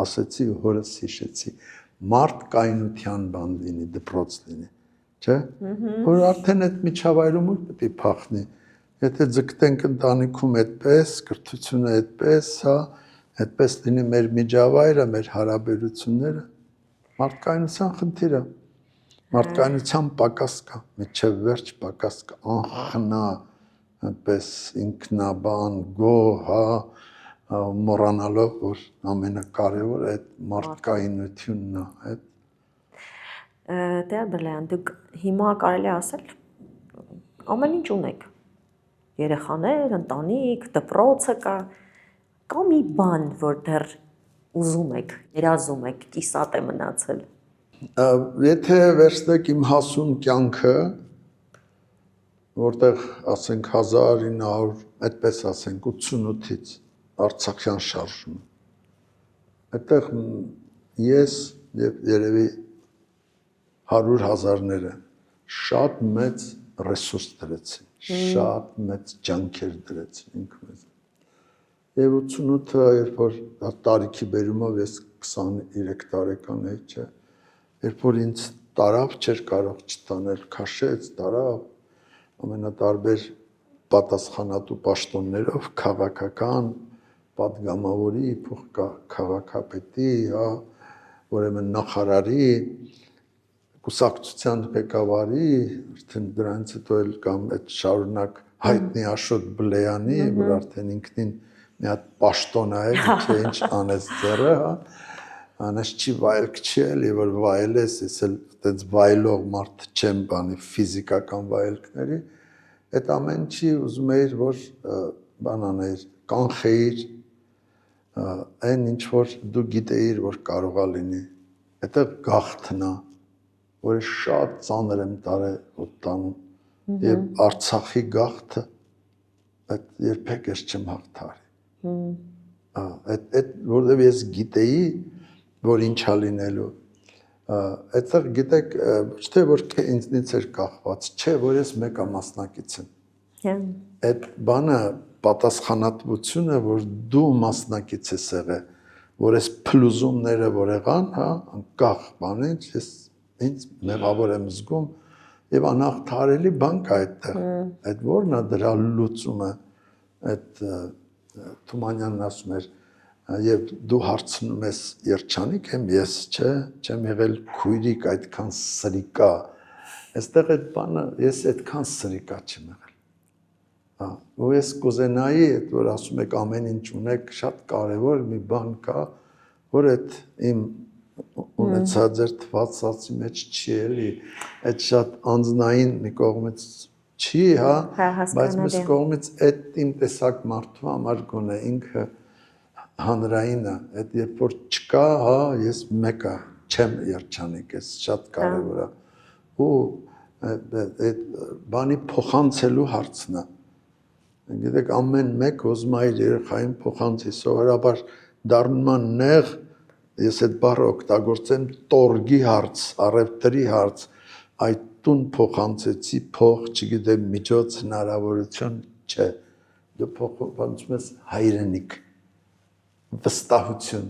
A: ասեցի հորս հիշեցի մարդկայնության բան լինի դպրոց լինի չէ որ արդեն այդ միջավայրում ու պետք է փախնի եթե ձգտենք ընտանիքում այդպես կրթությունը այդպես հա այդպես լինի մեր միջավայրը մեր հարաբերությունները մարդկայնության խնդիրը մարդկայնության պակաս կա միջև վերջ պակաս կա անխնա այդպես ինքնաբան գոհ հա մոռանալով որ ամենակարևորը այդ մարդկայնությունն է այդ
B: Տեր Բելյան, դուք հիմա կարելի ասել ամեն ինչ ունեք երեխաներ, ընտանիք, դպրոցը կա մի բան, որ դեռ ուզում եք, երազում եք, կիսատ է մնացել
A: Եթե վերցնեք իմ հասուն կյանքը, որտեղ ասենք 1900, այդպես ասենք 88-ից Արցախյան շարժում, այդտեղ ես եւ երևի 100,000-ները շատ մեծ ռեսուրս դրեցին, շատ մեծ ջանքեր դրեցին ինքնմեզ։ Եվ 88-ը, երբ որ տարիքի բերումով ես 23 տարեկան էի, չէ, երբ որ ինձ տարավ չէր կարող չտանել, քաշեց, տարավ, ամենատարբեր պատասխանատու պաշտոններով, քաղաքական, պատգամավորի, քաղաքապետի, հա, ուրեմն նախարարի, կուսակցության ղեկավարի, արդեն դրանից հետո էլ կամ այդ շարունակ հայտնի Աշոտ Բլեյանի, որ արդեն ինքնին մի հատ պաշտոն է, չէ ինչ անեց ձեռը, հա, անես չի վայելք չի էլի, որ վայելես, ես էլ այդպես վայելող մարդ չեմ բանի ֆիզիկական վայելքների, այդ ամեն չի ուզում էիր, որ բան աներ, կանխեիր, այն ինչ որ դու գիտեիր, որ կարող է լինի, այդտեղ գաղթն է, որ շատ ծանր եմ տանում եւ Արցախի գաղթը այդ երբեք ես չեմ հաղթարի այդ որովհետեւ ես գիտեի որ ինչա լինելու այդտեղ գիտեք ոչ թե որ ինձնից էր կախված չէ որ ես մեկա մասնակից եմ այդ բանը պատասխանատվությունը որ դու մասնակից ես եղել որ այս փլուզումները որ եղան հա անկախ բանից ես ինձ մեղավոր եմ զգում եւ անհաղթարելի բան կա այդտեղ այդ որն է դրա լուծումը այդ Թումանյանն ասում էր եւ դու հարցնում ես երջանիկ եմ ես չէ չեմ եղել քույրիկ այդքան սրիկա այստեղ այդ բանը ես այդքան սրիկա չեմ եղել հա ու ես կուզենայի այդ որ ասում եք ամեն ինչ ունեք շատ կարեւոր մի բան կա որ այդ իմ ունեցած էր թվացածի մեջ չի էլի այդ շատ անձնային մի կողմից չի հա բայց մյուս կողմից այդ իմ տեսակ մարդու համար գոնե ինքը հանրայինը այդ երբ որ չկա հա ես մեկը չեմ երջանիկ ես շատ կարևոր է ու այդ բանի փոխանցելու հարցն է գիտեք ամեն մեկ ուզում է իր երեխային փոխանցի սովորաբար դառնում է նեղ ես այդ բառը օգտագործեմ տորգի հարց առևտրի հարց այդ տուն փոխանցեցի փող չգիտեմ միջոց հնարավորություն չէ դու փոխանցում ես հայրենիք վստահություն,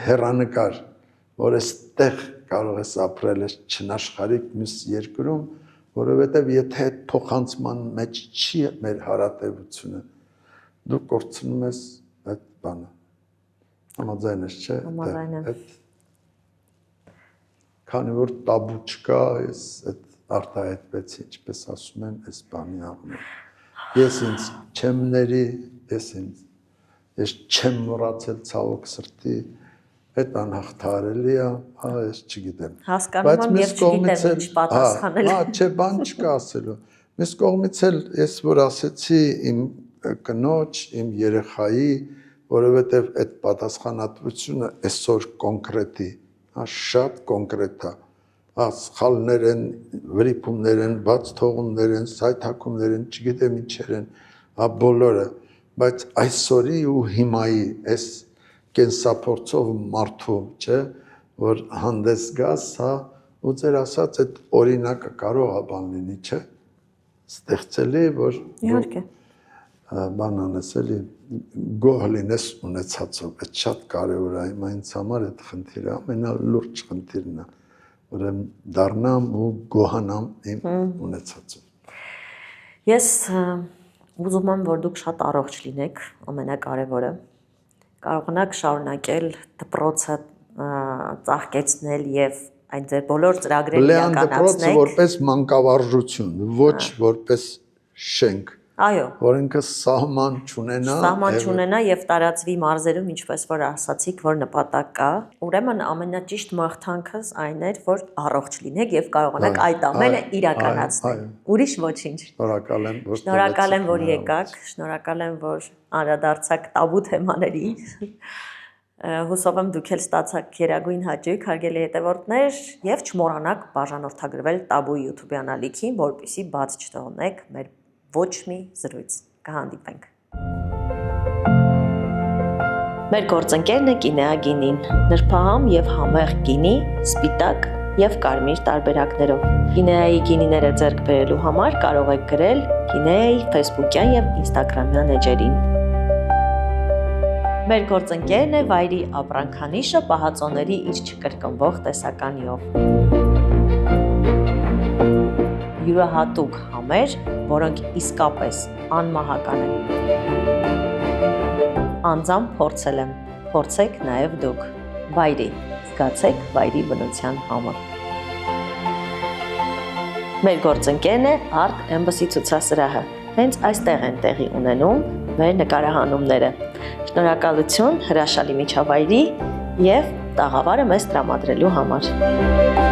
A: հեռանկար, որ այստեղ կարող ես ապրել ես չնաշխարհիկ մյուս երկրում, որովհետև եթե այդ փոխանցման մեջ չի մեր հարատևությունը, դու կորցնում ես այդ բանը։ Համաձայն ես, չէ՞։
B: Համաձայն եմ։
A: Քանի որ տաբու չկա, ես այդ արտահայտվեցի, ինչպես ասում են, այս բանի առումով։ Ես ինձ չեմ ների, ես չեմ մոռացել ցավոք սրտի, այդ անհաղթահարելի է, ես չգիտեմ։
B: Հասկանում եմ եւ չգիտեմ ինչ պատասխանել։
A: Չէ, բան չկա ասելու։ Մյուս կողմից էլ ես որ ասեցի իմ կնոջ, իմ երեխայի, որովհետև այդ պատասխանատվությունը այսօր կոնկրետ է, շատ կոնկրետ է։ Սխալներ են, վրիպումներ են, բաց թողումներ են, սայթաքումներ են, չգիտեմ ինչեր են, բոլորը, բայց այսօրի ու հիմայի այս կենսափորձով մարդու, չէ, որ հանդես գաս, ու ձեր ասած այդ օրինակը կարող է բան լինի, չէ, ստեղծելի, որ
B: Իհարկե։
A: բան անես էլի, գոհ լինես ունեցածով, այդ շատ կարևոր է, հիմա ինձ համար այդ խնդիրը ամենալուրջ խնդիրն է, ուրեմն դառնամ ու գոհանամ իմ ունեցածով։
B: Ես ուզում եմ, որ դուք շատ առողջ լինեք, ամենակարևորը։ Կարողանաք շարունակել դպրոցը ծաղկեցնել եւ այդ ձեր բոլոր ծրագրերը իրականացնել։
A: Դպրոցը որպես մանկավարժություն, ոչ որպես շենք։
B: Այո։
A: Որ ինքը սահման չունենա
B: եւ տարածվի մարզերում, ինչպես որ ասացիք, որ նպատակ կա։ Ուրեմն ամենաճիշտ մաղթանքս այն էր, որ առողջ լինեք եւ կարողանաք այդ ամենը իրականացնել։ Ուրիշ ոչինչ։
A: Շնորհակալ եմ,
B: որ եկաք, շնորհակալ եմ, որ անդրադարձաք տաբու թեմաների։ Հուսով եմ դուք էլ ստացաք գերագույն հաճույք, հարգելի հետևորդներ, եւ չմոռանաք բաժանորդագրվել Տաբու YouTube-յան ալիքին, որպեսզի բաց չթողնեք մեր ոչ մի զրույց։ Կհանդիպենք։ Մեր գործընկերն է Կինեա գինին, նրբահամ եւ համեղ գինի, սպիտակ եւ կարմիր տարբերակներով։ Կինեայի գինիները ձեռք բերելու համար կարող եք գրել Կինեայի Facebook-յան եւ Instagram-յան էջերին։ Մեր գործընկերն է Վայրի ապրանքանիշը պահածոների իր չկրկնվող տեսականիով։ Յուրահատուկ համեր, որոնք իսկապես անմահական են։ Անձամբ փորձել եմ, փորձեք նաև դուք։ Վայրի, զգացեք Վայրի բնության համը։ Մեր գործընկերն է Art Embassy ցուցասրահը։ Հենց այստեղ են տեղի ունենում մեր նկարահանումները։ Շնորհակալություն հրաշալի միջավայրի եւ տաղավարը մեզ տրամադրելու համար։